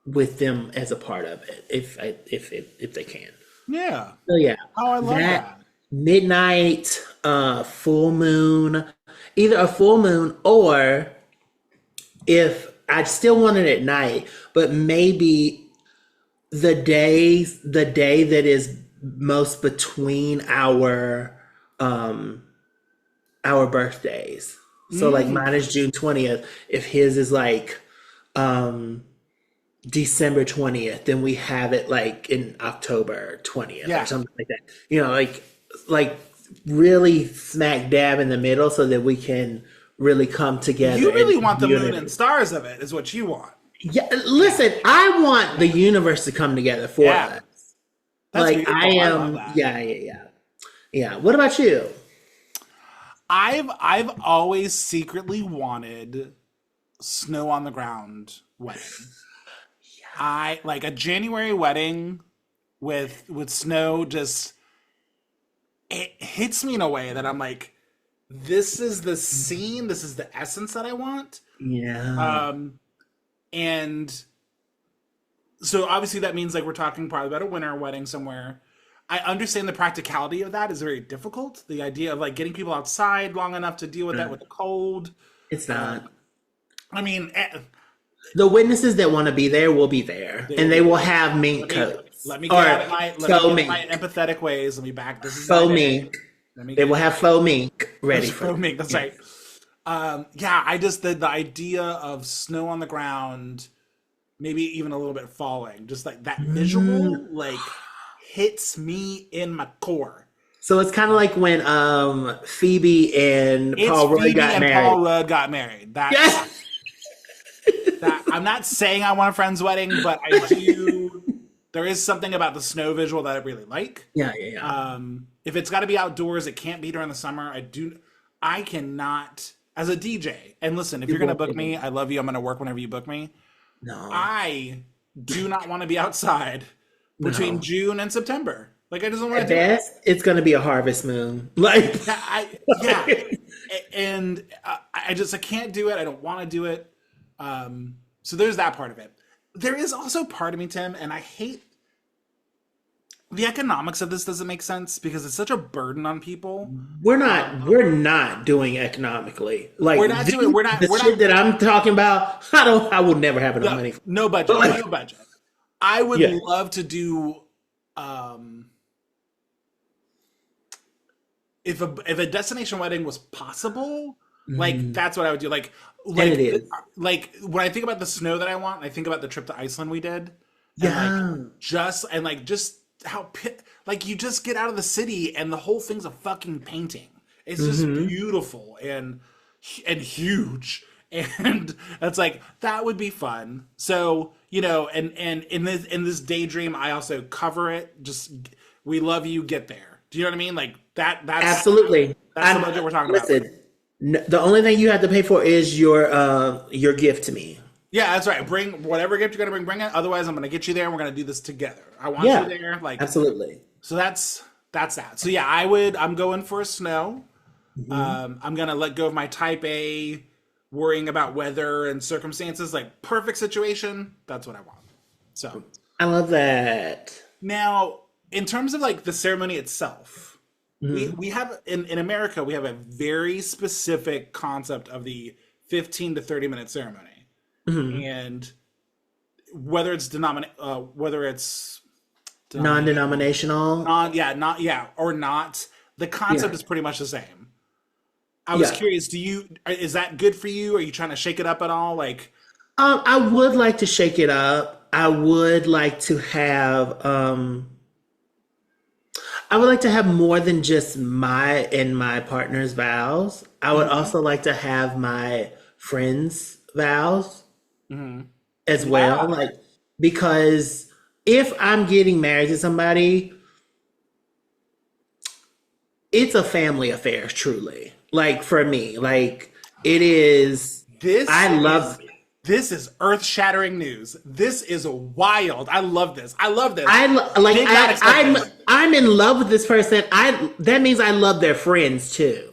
Speaker 2: with them as a part of it, if they can.
Speaker 1: Yeah.
Speaker 2: So yeah.
Speaker 1: Oh, I love that.
Speaker 2: Midnight, full moon, either a full moon or if I still want it at night, but maybe the day that is most between our birthdays. So like mine is June 20th. If his is like December 20th, then we have it like in October 20th or something like that. You know, like really smack dab in the middle so that we can really come together.
Speaker 1: You really want the moon and stars of it, is what you want.
Speaker 2: Yeah, listen, I want the universe to come together for us.
Speaker 1: That's
Speaker 2: like
Speaker 1: beautiful.
Speaker 2: I am,
Speaker 1: love that.
Speaker 2: yeah. What about you?
Speaker 1: I've always secretly wanted snow on the ground wedding. I like a January wedding with snow. Just it hits me in a way that I'm like, this is the scene. This is the essence that I want.
Speaker 2: Yeah.
Speaker 1: And so obviously that means like we're talking probably about a winter wedding somewhere. I understand the practicality of that is very difficult. The idea of like getting people outside long enough to deal with that with the cold.
Speaker 2: It's not.
Speaker 1: I mean,
Speaker 2: the witnesses that want to be there will be there, and they will have mink coats.
Speaker 1: Let me get out of my empathetic ways. Let me back. This is
Speaker 2: faux mink. They will have faux mink ready for
Speaker 1: faux mink. That's right. Yeah, I just the idea of snow on the ground, maybe even a little bit falling, just like that visual, like hits me in my core.
Speaker 2: So it's kind of like when Phoebe and Paul Rudd got married.
Speaker 1: That I'm not saying I want a friend's wedding, but I do. There is something about the snow visual that I really like.
Speaker 2: Yeah.
Speaker 1: If it's got to be outdoors, it can't be during the summer. I cannot, as a DJ. And listen, if you're gonna book me, I love you. I'm gonna work whenever you book me.
Speaker 2: No,
Speaker 1: I do not want to be outside between June and September. Like I just don't want to.
Speaker 2: At best, it's gonna be a harvest moon. Like
Speaker 1: and I can't do it. I don't want to do it. So there's that part of it. There is also part of me, Tim, and I hate the economics of this. Doesn't make sense because it's such a burden on people.
Speaker 2: We're not doing economically. Like
Speaker 1: we're not doing. We're not.
Speaker 2: That I'm talking about. I will never have enough money.
Speaker 1: No budget. No budget. I would love to do. If a destination wedding was possible, like that's what I would do. Like it is. Like when I think about the snow that I want, I think about the trip to Iceland we did. And just how like you just get out of the city and the whole thing's a fucking painting. It's just beautiful and huge. And it's like that would be fun. So, you know, and in this daydream I also cover it. Just we love you, get there. Do you know what I mean? Like that's
Speaker 2: absolutely.
Speaker 1: That's the budget we're talking about.
Speaker 2: The only thing you have to pay for is your gift to me.
Speaker 1: Yeah, that's right. Bring whatever gift you're gonna bring it. Otherwise, I'm gonna get you there and we're gonna do this together. I want you there. Like
Speaker 2: absolutely.
Speaker 1: So that's that. So yeah, I'm going for a snow. I'm gonna let go of my type A worrying about weather and circumstances. Like perfect situation. That's what I want. So
Speaker 2: I love that.
Speaker 1: Now, in terms of like the ceremony itself, we have in America we have a very specific concept of the 15 to 30-minute ceremony. And whether it's
Speaker 2: non-denominational,
Speaker 1: or not, the concept is pretty much the same. I was curious, is that good for you? Are you trying to shake it up at all? Like,
Speaker 2: I would like to shake it up. I would like to have more than just my and my partner's vows. I would also like to have my friends' vows as well. Like, because if I'm getting married to somebody, it's a family affair, truly. Like for me, like it is.
Speaker 1: This is earth-shattering news. This is wild. I love this.
Speaker 2: I'm in love with this person. That means I love their friends too,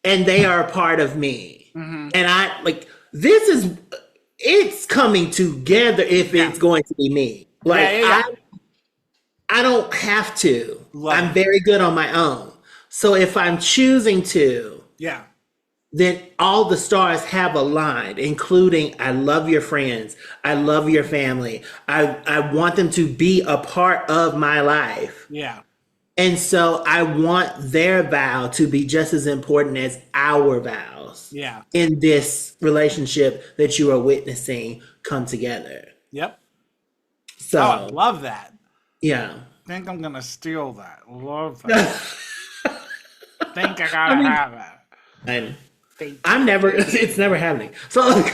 Speaker 2: and they are a part of me. And this is it's coming together if it's going to be me. Like
Speaker 1: Yeah.
Speaker 2: I don't have to.
Speaker 1: Love
Speaker 2: I'm
Speaker 1: it.
Speaker 2: very good on my own. So if I'm choosing to,
Speaker 1: Yeah.
Speaker 2: then all the stars have aligned, including I love your friends. I love your family. I want them to be a part of my life.
Speaker 1: Yeah.
Speaker 2: And so I want their vow to be just as important as our vows
Speaker 1: Yeah.
Speaker 2: in this relationship that you are witnessing come together.
Speaker 1: Yep.
Speaker 2: So,
Speaker 1: Oh, I love that.
Speaker 2: yeah.
Speaker 1: Think I'm gonna steal that. Love that. Think I gotta have it.
Speaker 2: I'm never, it's never happening. So,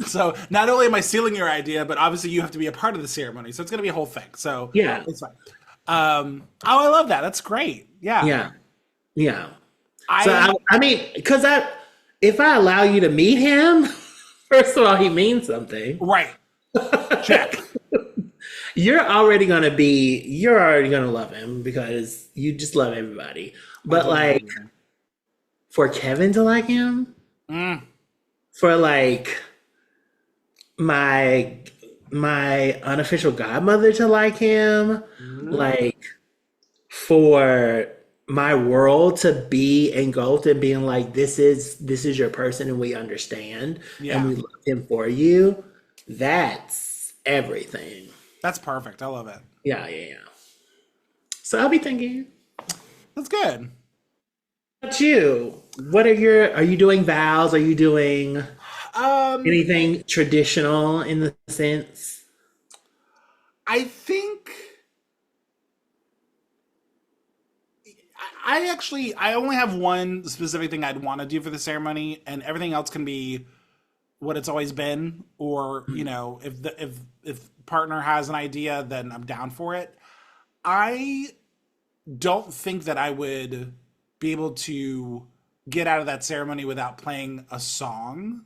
Speaker 1: So not only am I stealing your idea, but obviously you have to be a part of the ceremony. So it's gonna be a whole thing. So
Speaker 2: yeah,
Speaker 1: it's fine. Oh, I love that. That's great. Yeah.
Speaker 2: yeah, yeah.
Speaker 1: I
Speaker 2: mean, because if I allow you to meet him, first of all, he means something.
Speaker 1: right. Check.
Speaker 2: You're already gonna love him because you just love everybody. But like, for Kevin to like him, for like my unofficial godmother to like him, like for my world to be engulfed in being like, this is your person and we understand and we love him for you. That's everything.
Speaker 1: That's perfect. I love it.
Speaker 2: Yeah. So I'll be thinking.
Speaker 1: That's good.
Speaker 2: About you? What are you doing vows? Are you doing anything traditional in the sense?
Speaker 1: I think I only have one specific thing I'd want to do for the ceremony, and everything else can be what it's always been, or if partner has an idea, then I'm down for it. I don't think that I would be able to get out of that ceremony without playing a song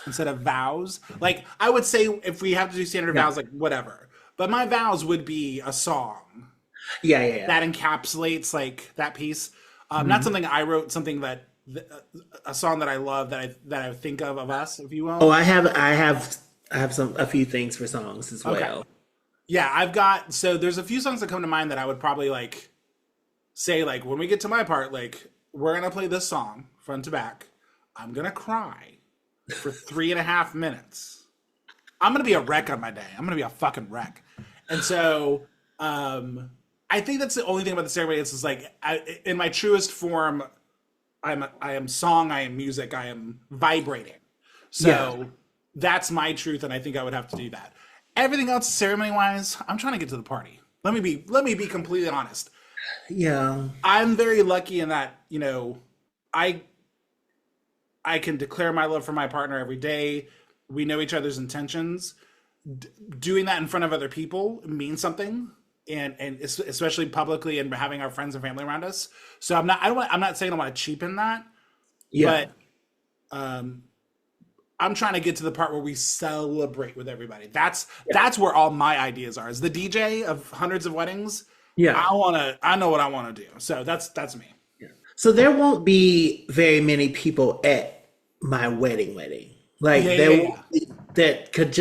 Speaker 1: instead of vows. Like, I would say if we have to do standard vows, like whatever, but my vows would be a song.
Speaker 2: Yeah.
Speaker 1: That encapsulates like that piece. Not something I wrote, something that a song that I love that I think of us, if you will.
Speaker 2: Oh, I have a few things for songs as well.
Speaker 1: Okay. Yeah, there's a few songs that come to mind that I would probably like say, like, when we get to my part, like, we're gonna play this song front to back. I'm gonna cry for 3.5 minutes. I'm gonna be a wreck on my day. I'm gonna be a fucking wreck. And so I think that's the only thing about the ceremony. It's just like, in my truest form, I am song, I am music, I am vibrating. So that's my truth, and I think I would have to do that. Everything else, ceremony-wise, I'm trying to get to the party. Let me be completely honest.
Speaker 2: Yeah.
Speaker 1: I'm very lucky in that, I can declare my love for my partner every day. We know each other's intentions. Doing that in front of other people means something. And especially publicly, and having our friends and family around us. So I'm not saying I want to cheapen that.
Speaker 2: Yeah.
Speaker 1: But I'm trying to get to the part where we celebrate with everybody. That's where all my ideas are. As the DJ of hundreds of weddings, I know what I want to do. So that's me.
Speaker 2: Yeah. So there won't be very many people at my wedding. Like that could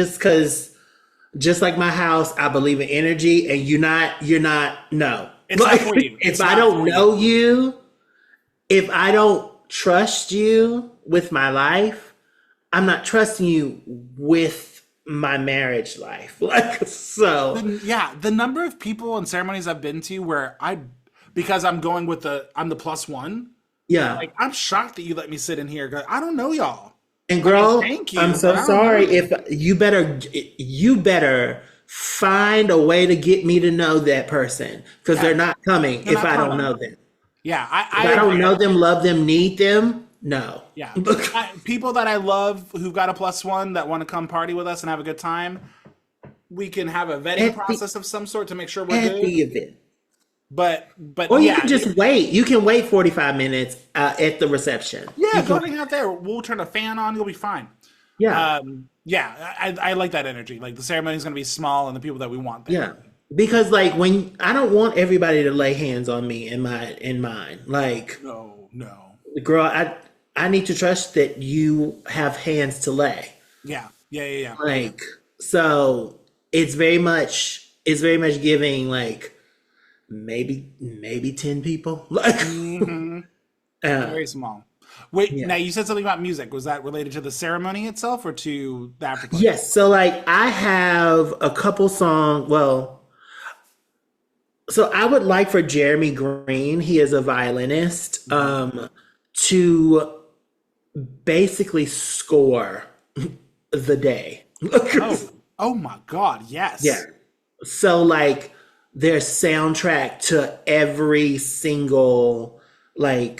Speaker 2: just like my house, I believe in energy, and you're not. No,
Speaker 1: it's like, not for you.
Speaker 2: If I don't know you, if I don't trust you with my life, I'm not trusting you with my marriage life. Like, so.
Speaker 1: The number of people and ceremonies I've been to where because I'm going with I'm the plus one.
Speaker 2: Yeah.
Speaker 1: Like, I'm shocked that you let me sit in here. I don't know y'all.
Speaker 2: And girl,
Speaker 1: thank you.
Speaker 2: I'm so sorry. If you better find a way to get me to know that person, because they're not coming if I don't know them.
Speaker 1: Yeah,
Speaker 2: if I don't know them, love them, need them. No.
Speaker 1: Yeah, people that I love who've got a plus one that want to come party with us and have a good time. We can have a vetting process of some sort to make sure we're
Speaker 2: at
Speaker 1: good.
Speaker 2: the event.
Speaker 1: But
Speaker 2: or you can just wait. You can wait 45 minutes at the reception.
Speaker 1: Yeah, going out there, we'll turn a fan on. You'll be fine.
Speaker 2: Yeah,
Speaker 1: I like that energy. Like, the ceremony is going to be small, and the people that we want there.
Speaker 2: Yeah, because like when I don't want everybody to lay hands on me in mine. Like,
Speaker 1: no,
Speaker 2: girl, I need to trust that you have hands to lay.
Speaker 1: Yeah. Yeah. Yeah. Yeah.
Speaker 2: Like, so it's very much giving like maybe 10 people. Like,
Speaker 1: Very small. Wait,
Speaker 2: Yeah.
Speaker 1: now you said something about music. Was that related to the ceremony itself or to the afterparty?
Speaker 2: yes. So like I have a couple songs. Well, so I would like for Jeremy Green, he is a violinist, to basically score the day.
Speaker 1: Oh, oh my God, yes.
Speaker 2: Yeah. So like their soundtrack to every single thing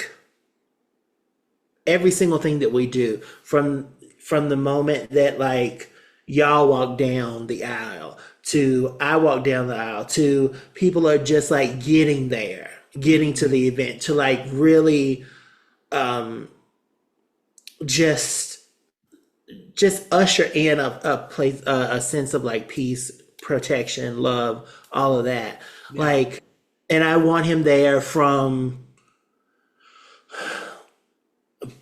Speaker 2: that we do from the moment that like y'all walk down the aisle to I walk down the aisle to people are just like getting there, getting to the event to like really just usher in a place a sense of like peace, protection, love, all of that. Like, and I want him there from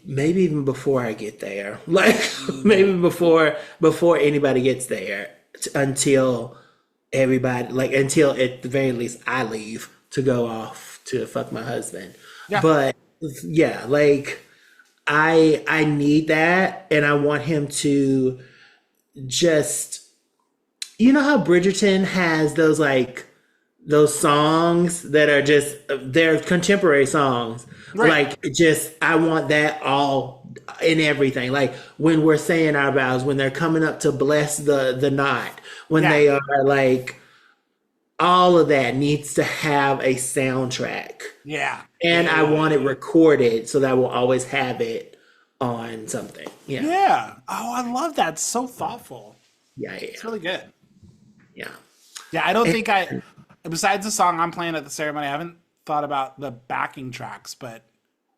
Speaker 2: maybe even before I get there, like maybe before anybody gets there, until everybody, like until at the very least I leave to go off to fuck my husband.
Speaker 1: Yeah.
Speaker 2: But yeah, like I need that, and I want him to just, you know how Bridgerton has those like those songs that are just they're contemporary songs.
Speaker 1: Right.
Speaker 2: Like just I want that all in everything. Like when we're saying our vows, when they're coming up to bless the knot, when they are like all of that needs to have a soundtrack.
Speaker 1: Yeah.
Speaker 2: And I want it recorded so that I will always have it on something. Yeah.
Speaker 1: Yeah. Oh, I love that. It's so thoughtful.
Speaker 2: Yeah.
Speaker 1: It's really good.
Speaker 2: Yeah.
Speaker 1: Yeah, I don't think besides the song I'm playing at the ceremony, I haven't thought about the backing tracks, but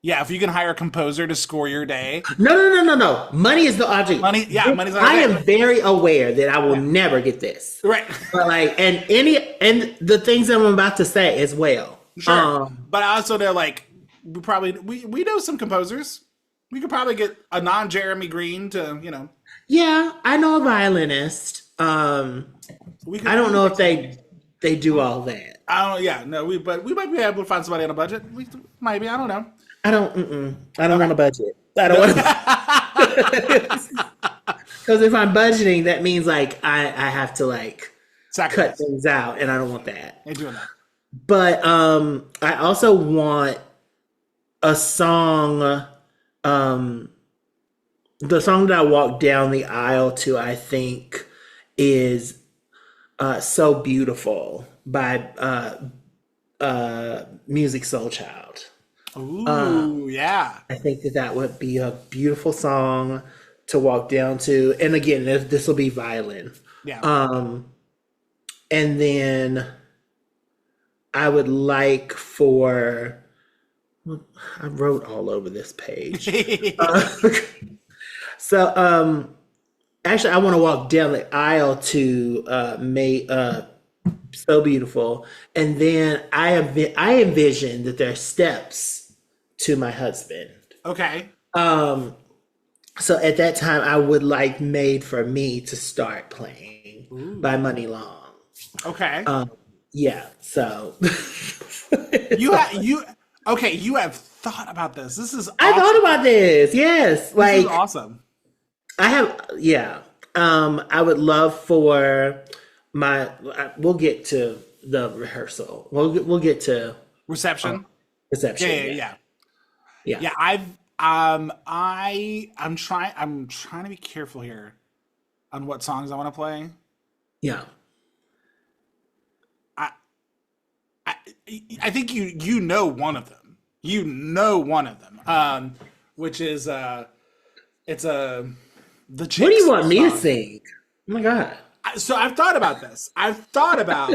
Speaker 1: yeah, if you can hire a composer to score your day.
Speaker 2: No. Money is the object.
Speaker 1: Money's the object.
Speaker 2: I am very aware that I will never get this.
Speaker 1: Right.
Speaker 2: But like, and the things that I'm about to say as well.
Speaker 1: Sure. But I also know like we know some composers. We could probably get a non-Jeremy Green to,
Speaker 2: Yeah, I know a violinist.
Speaker 1: we could,
Speaker 2: I don't know if they do all that.
Speaker 1: I don't. Yeah, no. But we might be able to find somebody on a budget. We maybe. I don't know.
Speaker 2: I don't want a budget. I don't want because if I'm budgeting, that means like I have to like
Speaker 1: Sacrifice.
Speaker 2: cut things out, and I don't want that.
Speaker 1: Ain't doing that.
Speaker 2: But I also want a song. The song that I walked down the aisle to, I think, is "So Beautiful" by Music Soul Child.
Speaker 1: Ooh, yeah.
Speaker 2: I think that would be a beautiful song to walk down to. And again, this will be violin.
Speaker 1: Yeah.
Speaker 2: And then I would like for, I wrote all over this page. So actually I want to walk down the aisle to "So Beautiful." And then I envision that there are steps to my husband.
Speaker 1: Okay.
Speaker 2: So at that time, I would like "Made for Me" to start playing by Money Long.
Speaker 1: Okay.
Speaker 2: Yeah. So
Speaker 1: you have thought about this. This is awesome.
Speaker 2: I thought about this. Yes,
Speaker 1: This
Speaker 2: like
Speaker 1: is awesome.
Speaker 2: I have. Yeah. I would love for my. We'll get to the rehearsal. We'll get to
Speaker 1: Reception.
Speaker 2: reception.
Speaker 1: Yeah.
Speaker 2: Yeah.
Speaker 1: I'm trying to be careful here on what songs I want to play.
Speaker 2: Yeah.
Speaker 1: I think you know one of them. You know one of them. Which is it's the
Speaker 2: What do you
Speaker 1: Chicks
Speaker 2: want me to
Speaker 1: song.
Speaker 2: sing? Oh my God.
Speaker 1: So I've thought about this. I've thought about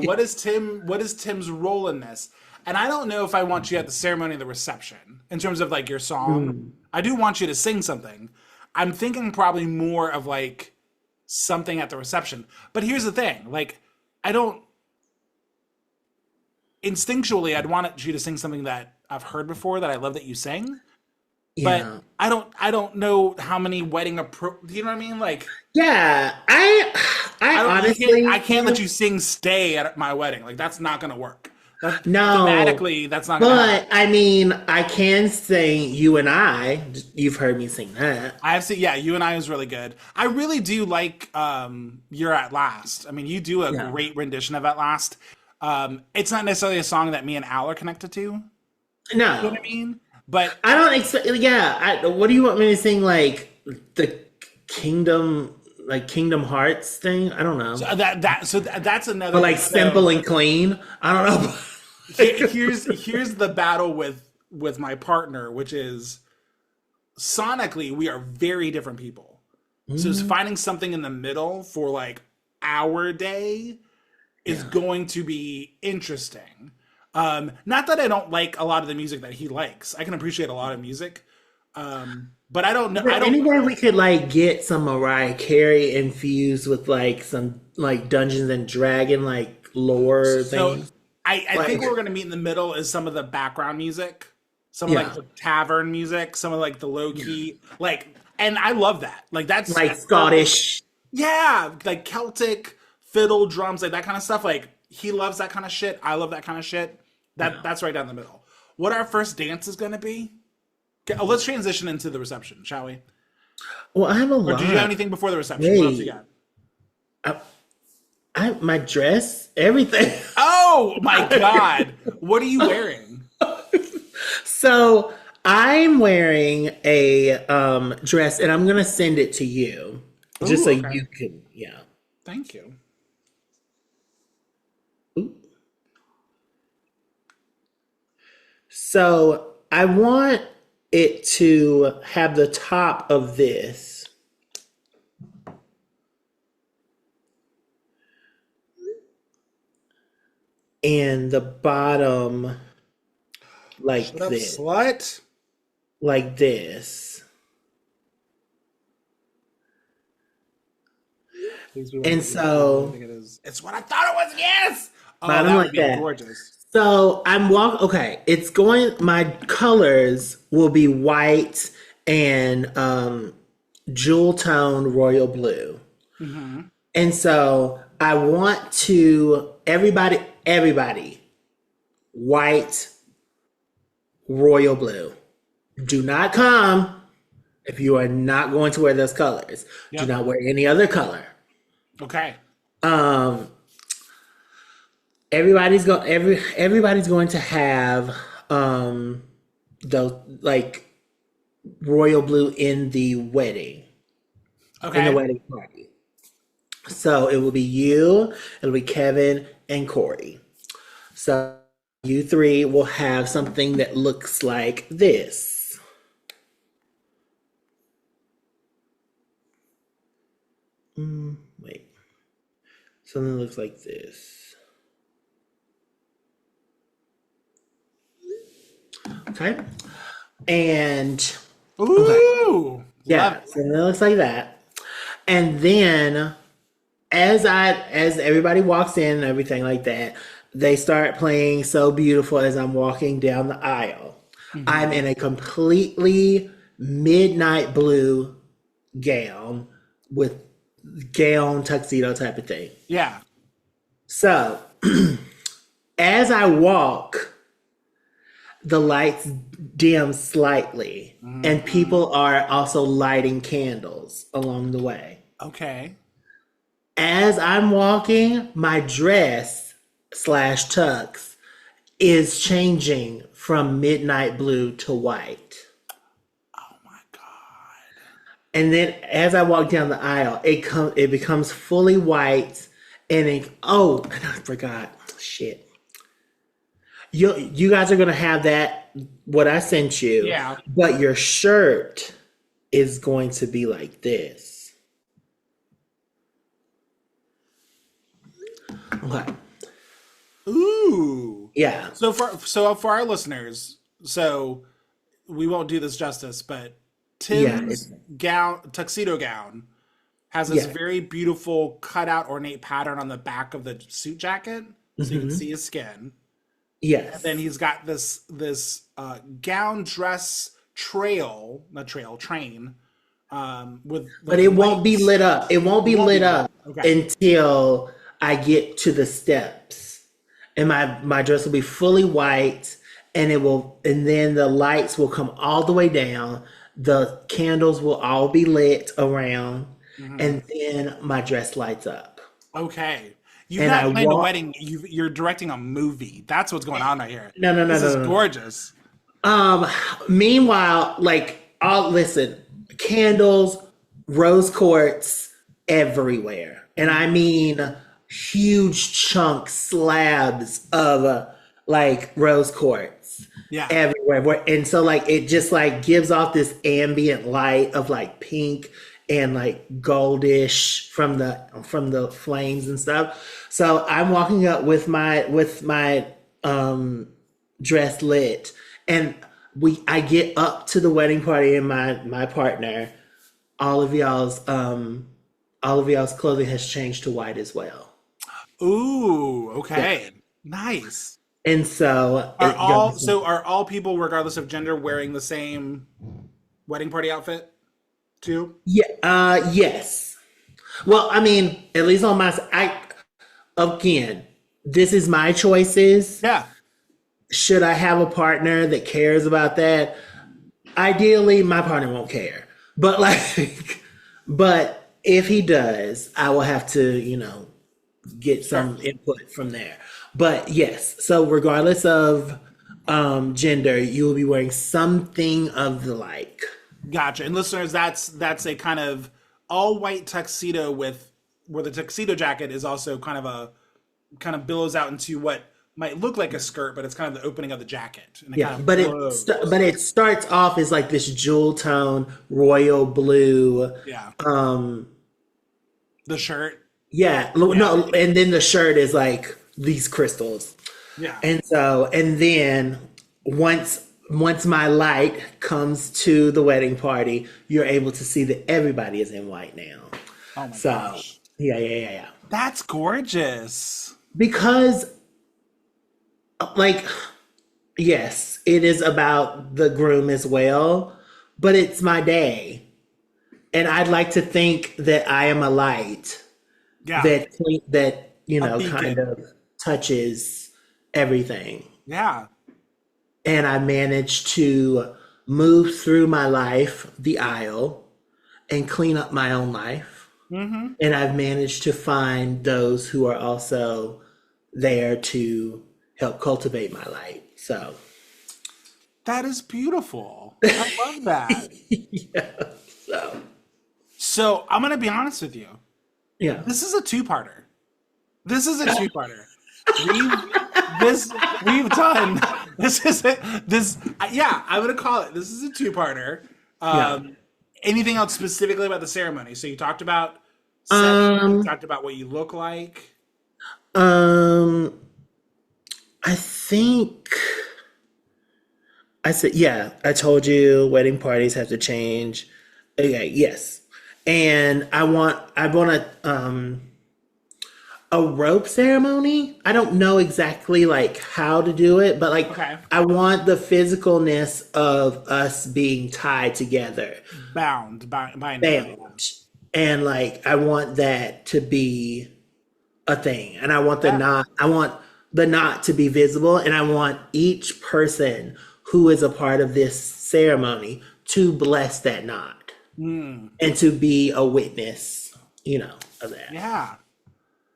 Speaker 1: what is Tim's role in this? And I don't know if I want you at the ceremony or the reception in terms of like your song. I do want you to sing something. I'm thinking probably more of like something at the reception. But here's the thing, like instinctually I'd want you to sing something that I've heard before that I love that you sing. but
Speaker 2: Yeah.
Speaker 1: I don't know how many wedding do you know what I mean? Like,
Speaker 2: Yeah. I honestly,
Speaker 1: I can't let you sing "Stay" at my wedding. Like, that's not gonna work.
Speaker 2: no.
Speaker 1: Thematically, that's not gonna happen.
Speaker 2: But I mean, I can sing "You and I." You've heard me sing that.
Speaker 1: I have seen, yeah, You and I is really good. I really do like You're at Last. I mean, you do a
Speaker 2: Yeah.
Speaker 1: great rendition of At Last. It's not necessarily a song that me and Al are connected to. You know
Speaker 2: No,
Speaker 1: what I mean? But
Speaker 2: I don't expect. Yeah, what do you want me to sing? Like the Kingdom Hearts thing? I don't know.
Speaker 1: that's another.
Speaker 2: But like
Speaker 1: so
Speaker 2: simple and clean. I don't know.
Speaker 1: here's the battle with my partner, which is sonically we are very different people. So it's finding something in the middle for like our day is going to be interesting. Not that I don't like a lot of the music that he likes. I can appreciate a lot of music. But I don't know. I don't.
Speaker 2: Anywhere we could like get some Mariah Carey infused with like some like Dungeons and Dragon like lore
Speaker 1: So
Speaker 2: things.
Speaker 1: I think
Speaker 2: Like-
Speaker 1: we're gonna meet in the middle is some of the background music, some of like
Speaker 2: Yeah.
Speaker 1: the tavern music, some of like the low key, like, and I love that. Like that's
Speaker 2: Like Scottish.
Speaker 1: yeah, like Celtic fiddle drums, like that kind of stuff. Like he loves that kind of shit. I love that kind of shit. That's right down the middle. What our first dance is gonna be? Okay, let's transition into the reception, shall we?
Speaker 2: Well, I have a
Speaker 1: Or
Speaker 2: lot.
Speaker 1: did you have anything before the reception? What else you got?
Speaker 2: My dress, everything.
Speaker 1: Oh my god! What are you wearing?
Speaker 2: So I'm wearing a dress, and I'm gonna send it to you, just so
Speaker 1: Ooh, okay.
Speaker 2: you can. Yeah.
Speaker 1: Thank you.
Speaker 2: So I want it to have the top of this. And the bottom like
Speaker 1: Shut up,
Speaker 2: this.
Speaker 1: slut.
Speaker 2: Like this. And so
Speaker 1: It's what I thought it was. Yes. Oh,
Speaker 2: Bottom
Speaker 1: that
Speaker 2: like
Speaker 1: would be
Speaker 2: that.
Speaker 1: gorgeous.
Speaker 2: So okay, it's going, my colors will be white and jewel tone royal blue. And so I want to, everybody, white, royal blue. Do not come if you are not going to wear those colors.
Speaker 1: Yep.
Speaker 2: Do not wear any other color.
Speaker 1: Okay.
Speaker 2: Everybody's going to have the like royal blue in the wedding.
Speaker 1: Okay.
Speaker 2: In the wedding party. So it will be you, it'll be Kevin and Corey. So you three will have something that looks like this. Wait. Something that looks like this. Okay. And
Speaker 1: Ooh.
Speaker 2: yeah,
Speaker 1: Love it.
Speaker 2: so it looks like that. And then as everybody walks in and everything like that, they start playing So Beautiful as I'm walking down the aisle. I'm in a completely midnight blue gown with gown tuxedo type of thing.
Speaker 1: Yeah.
Speaker 2: So as I walk, the lights dim slightly, and people are also lighting candles along the way.
Speaker 1: Okay.
Speaker 2: As I'm walking, my dress / tux is changing from midnight blue to white.
Speaker 1: Oh my god.
Speaker 2: And then as I walk down the aisle, it becomes fully white, and and I forgot. Shit. You guys are gonna have that, what I sent you.
Speaker 1: Yeah.
Speaker 2: But your shirt is going to be like this. Okay.
Speaker 1: Ooh.
Speaker 2: Yeah.
Speaker 1: So for our listeners, so we won't do this justice, but Tim's tuxedo gown has this
Speaker 2: Yeah.
Speaker 1: very beautiful cutout ornate pattern on the back of the suit jacket, so you can see his skin.
Speaker 2: Yes.
Speaker 1: Then he's got this gown dress train, with.
Speaker 2: But it won't be lit up. It won't be lit up
Speaker 1: Okay.
Speaker 2: until I get to the steps, and my dress will be fully white, and then the lights will come all the way down. The candles will all be lit around, and then my dress lights up.
Speaker 1: Okay. You've
Speaker 2: And
Speaker 1: not
Speaker 2: I
Speaker 1: planned a
Speaker 2: walk-
Speaker 1: wedding. You're directing a movie. That's what's going on right here.
Speaker 2: No,
Speaker 1: This is
Speaker 2: no.
Speaker 1: gorgeous.
Speaker 2: Meanwhile, listen, candles, rose quartz everywhere. And I mean huge chunks, slabs of rose quartz
Speaker 1: Yeah.
Speaker 2: everywhere. And so it just gives off this ambient light of pink and goldish from the flames and stuff. So I'm walking up with my dress lit, and I get up to the wedding party, and my partner, all of y'all's clothing has changed to white as well.
Speaker 1: Ooh. Okay. Nice.
Speaker 2: And so
Speaker 1: Are all people, regardless of gender, wearing the same wedding party outfit too?
Speaker 2: yes. Well, I mean, at least on again, this is my choices.
Speaker 1: Yeah.
Speaker 2: Should I have a partner that cares about that? Ideally, my partner won't care. But but if he does, I will have to, get some input from there. But yes, so regardless of gender, you will be wearing something of the like.
Speaker 1: Gotcha. And listeners, that's a kind of all white tuxedo where the tuxedo jacket is also kind of billows out into what might look like a skirt, but it's kind of the opening of the jacket. And
Speaker 2: Yeah, but it starts off as this jewel tone, royal blue.
Speaker 1: Yeah. The shirt.
Speaker 2: Yeah, no, and then the shirt is these crystals.
Speaker 1: Yeah.
Speaker 2: And then once my light comes to the wedding party, you're able to see that everybody is in white now.
Speaker 1: Oh my
Speaker 2: So
Speaker 1: gosh.
Speaker 2: yeah.
Speaker 1: That's gorgeous.
Speaker 2: Because yes, it is about the groom as well, but it's my day. And I'd like to think that I am a light
Speaker 1: Yeah.
Speaker 2: that
Speaker 1: A beacon.
Speaker 2: kind of touches everything.
Speaker 1: Yeah.
Speaker 2: And I managed to move through my life, the aisle, and clean up my own life.
Speaker 1: Mm-hmm.
Speaker 2: And I've managed to find those who are also there to help cultivate my light. So
Speaker 1: That is beautiful. I love that.
Speaker 2: yeah.
Speaker 1: So I'm gonna be honest with you.
Speaker 2: Yeah.
Speaker 1: This is a two-parter. I'm gonna call it. This is a two-parter. Anything else specifically about the ceremony? So you talked about setting, you talked about what you look like.
Speaker 2: I think I said, yeah, I told you wedding parties have to change. Okay, yes. And I want a rope ceremony. I don't know exactly how to do it, but
Speaker 1: Okay.
Speaker 2: I want the physicalness of us being tied together,
Speaker 1: Bound by
Speaker 2: bound. And I want that to be a thing. And I want the knot to be visible, and I want each person who is a part of this ceremony to bless that knot and to be a witness, of that.
Speaker 1: Yeah.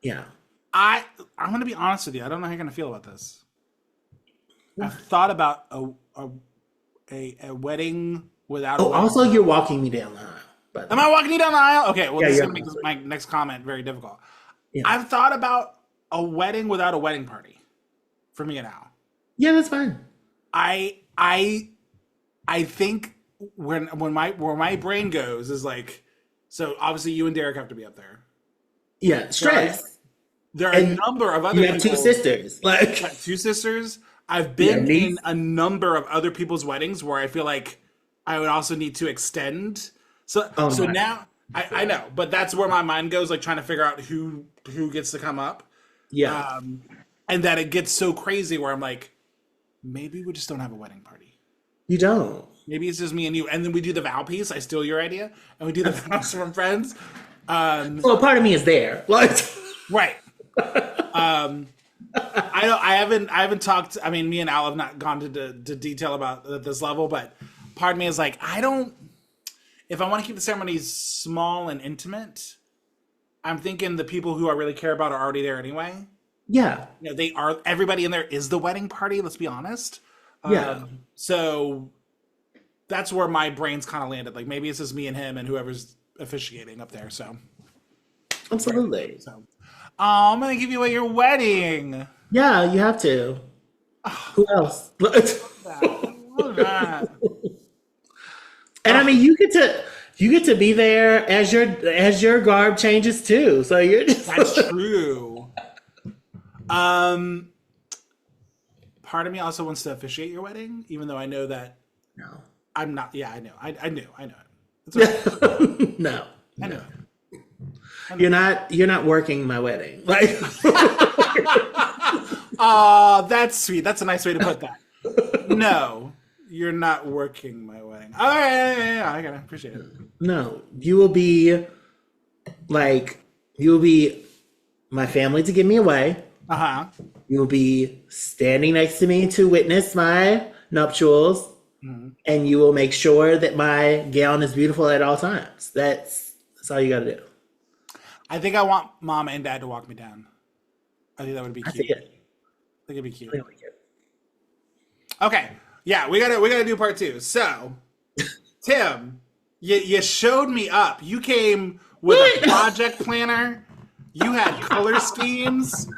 Speaker 2: Yeah.
Speaker 1: I'm gonna be honest with you. I don't know how you're gonna feel about this. I've thought about a wedding without a
Speaker 2: Oh,
Speaker 1: wedding.
Speaker 2: also, you're walking me down the aisle. But
Speaker 1: Am I walking you down the aisle? Okay, well,
Speaker 2: Yeah,
Speaker 1: this is
Speaker 2: you're
Speaker 1: gonna make my next comment very difficult.
Speaker 2: Yeah.
Speaker 1: I've thought about a wedding without a wedding party for me and Al.
Speaker 2: Yeah, that's fine.
Speaker 1: I think where my brain goes is so obviously you and Derek have to be up there.
Speaker 2: Yeah, stress.
Speaker 1: There are a
Speaker 2: And
Speaker 1: number of other
Speaker 2: You have two
Speaker 1: people-
Speaker 2: sisters.
Speaker 1: got two sisters. I've been
Speaker 2: Yeah,
Speaker 1: in a number of other people's weddings where I feel like I would also need to extend. So
Speaker 2: my.
Speaker 1: now I know, but that's where my mind goes, trying to figure out who gets to come up.
Speaker 2: Yeah.
Speaker 1: And that it gets so crazy where I'm like, maybe we just don't have a wedding party.
Speaker 2: You don't.
Speaker 1: Maybe it's just me and you. And then we do the vow piece. I steal your idea. And we do the vows from Friends.
Speaker 2: Well, part of me is there. Like,
Speaker 1: Right. I haven't talked. I mean, me and Al have not gone to detail about this level, but part of me is like, if I want to keep the ceremonies small and intimate, I'm thinking the people who I really care about are already there anyway.
Speaker 2: yeah.
Speaker 1: You know, they are. Everybody in there is the wedding party. Let's be honest.
Speaker 2: Yeah.
Speaker 1: So that's where my brain's kind of landed. Like maybe it's just me and him and whoever's officiating up there. So
Speaker 2: Absolutely.
Speaker 1: I'm gonna give you away your wedding.
Speaker 2: Yeah, you have to. Who else? And I mean, you get to be there as your garb changes too. So you're just
Speaker 1: That's true. Part of me also wants to officiate your wedding, even though I know that
Speaker 2: no.
Speaker 1: I'm not. Yeah, I know. I knew it. It's okay.
Speaker 2: No.
Speaker 1: I know.
Speaker 2: You're not working my wedding. Like
Speaker 1: That's sweet. That's a nice way to put that. No, you're not working my wedding. All right, yeah, I gotta appreciate it.
Speaker 2: no, you will be my family to give me away.
Speaker 1: Uh-huh.
Speaker 2: You will be standing next to me to witness my nuptials, and you will make sure that my gown is beautiful at all times. That's all you got to do.
Speaker 1: I think I want mom and dad to walk me down. I think that would be
Speaker 2: I
Speaker 1: cute.
Speaker 2: think
Speaker 1: I think it'd be cute.
Speaker 2: it.
Speaker 1: Okay. Yeah, we gotta do part 2. So, Tim, you showed me up. You came with a project planner. You had color schemes.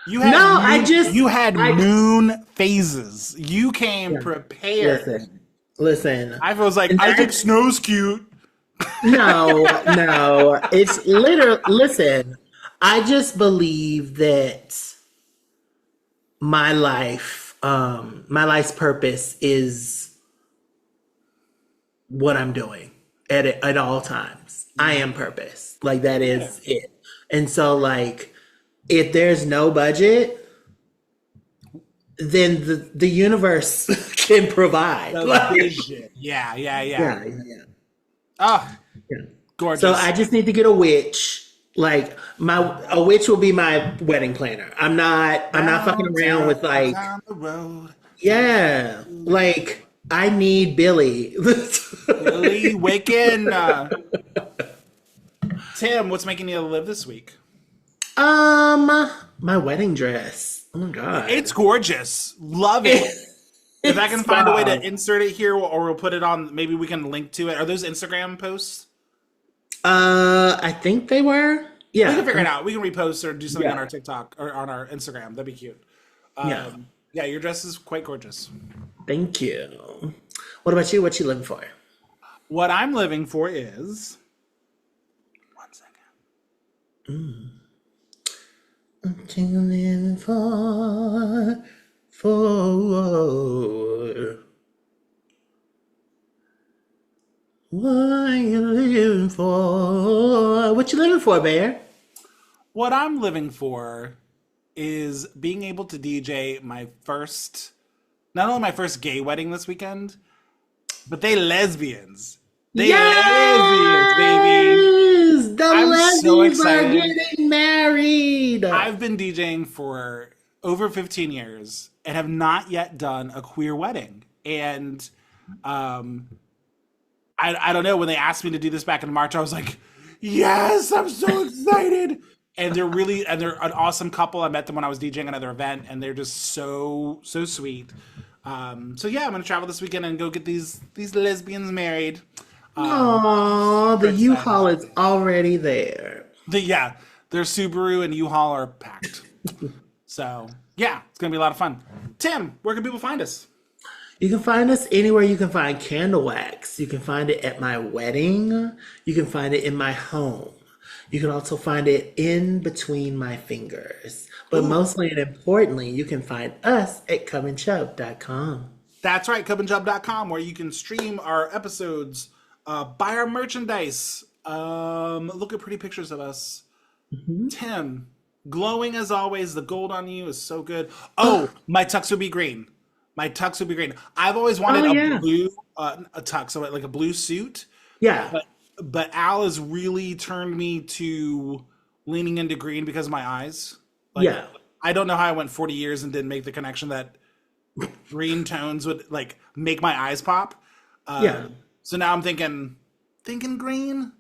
Speaker 1: You had you had moon phases. You came prepared.
Speaker 2: Listen.
Speaker 1: I was like, I think snow's cute.
Speaker 2: No. It's literally, listen, I just believe that my life's purpose is what I'm doing at all times. I am purpose. Like that is it. And so like, if there's no budget, then the universe can provide.
Speaker 1: Vision. Yeah. Oh, gorgeous.
Speaker 2: So I just need to get a witch. Like a witch will be my wedding planner. I'm not fucking around with like
Speaker 1: down the road.
Speaker 2: yeah. Like I need Billy.
Speaker 1: Billy Wicken. Tim, what's making you live this week?
Speaker 2: My wedding dress. Oh my god.
Speaker 1: It's gorgeous. Love it. If I can find a way to insert it here, or we'll put it on, maybe we can link to it. Are those Instagram posts?
Speaker 2: I think they were. Yeah.
Speaker 1: We can figure it out. We can repost or do something
Speaker 2: Yeah.
Speaker 1: on our TikTok or on our Instagram. That'd be cute.
Speaker 2: Yeah.
Speaker 1: Yeah, your dress is quite gorgeous.
Speaker 2: Thank you. What about you? What you living for?
Speaker 1: What I'm living for is... One second.
Speaker 2: What you living for? What you living for? What you living for, Bear?
Speaker 1: What I'm living for is being able to DJ my first, not only my first gay wedding this weekend, but they lesbians. They lesbians, baby.
Speaker 2: The
Speaker 1: I'm
Speaker 2: lesbians
Speaker 1: so
Speaker 2: are
Speaker 1: excited.
Speaker 2: getting married.
Speaker 1: I've been DJing for over 15 years and have not yet done a queer wedding. And I don't know, when they asked me to do this back in March, I was like, yes, I'm so excited. And they're an awesome couple. I met them when I was DJing another event, and they're just so sweet. So yeah, I'm gonna travel this weekend and go get these lesbians married.
Speaker 2: Aww, the U-Haul is already there.
Speaker 1: Their Subaru and U-Haul are packed. So yeah, it's gonna be a lot of fun. Tim, where can people find us?
Speaker 2: You can find us anywhere you can find candle wax. You can find it at my wedding. You can find it in my home. You can also find it in between my fingers. But mostly and importantly, you can find us at comeandchub.com.
Speaker 1: That's right, cup-and-chub.com, where you can stream our episodes, buy our merchandise, look at pretty pictures of us. Tim, glowing as always. The gold on you is so good. Oh, my tux will be green. my tux would be green. I've always wanted
Speaker 2: yeah.
Speaker 1: a blue a tux, so like a blue suit.
Speaker 2: Yeah.
Speaker 1: But Al has really turned me to leaning into green because of my eyes. Like,
Speaker 2: Yeah.
Speaker 1: I don't know how I went 40 years and didn't make the connection that green tones would like make my eyes pop.
Speaker 2: Yeah.
Speaker 1: So now I'm thinking green.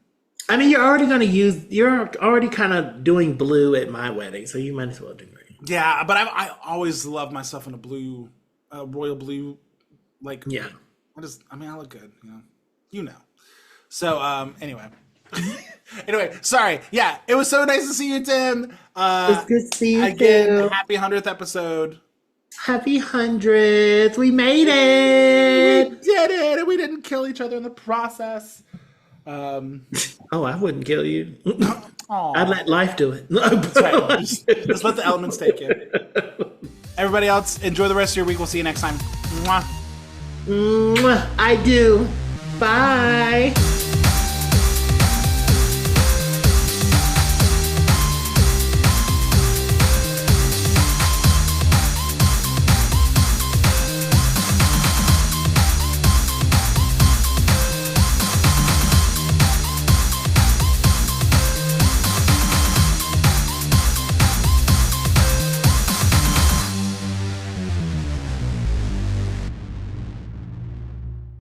Speaker 2: I mean, you're already kind of doing blue at my wedding, so you might as well do green.
Speaker 1: Yeah, but I always love myself in a blue, royal blue. Like,
Speaker 2: Yeah.
Speaker 1: I look good, you know. So, anyway. Anyway, sorry. Yeah, it was so nice to see you, Tim.
Speaker 2: It's good to see you
Speaker 1: again,
Speaker 2: too.
Speaker 1: happy 100th episode.
Speaker 2: Happy 100th. We made it.
Speaker 1: We did it, and we didn't kill each other in the process.
Speaker 2: Oh, I wouldn't kill you.
Speaker 1: Aw.
Speaker 2: I'd let life do it.
Speaker 1: That's right. Just let the elements take it. Everybody else, enjoy the rest of your week. We'll see you next time. Mwah.
Speaker 2: I do. Bye.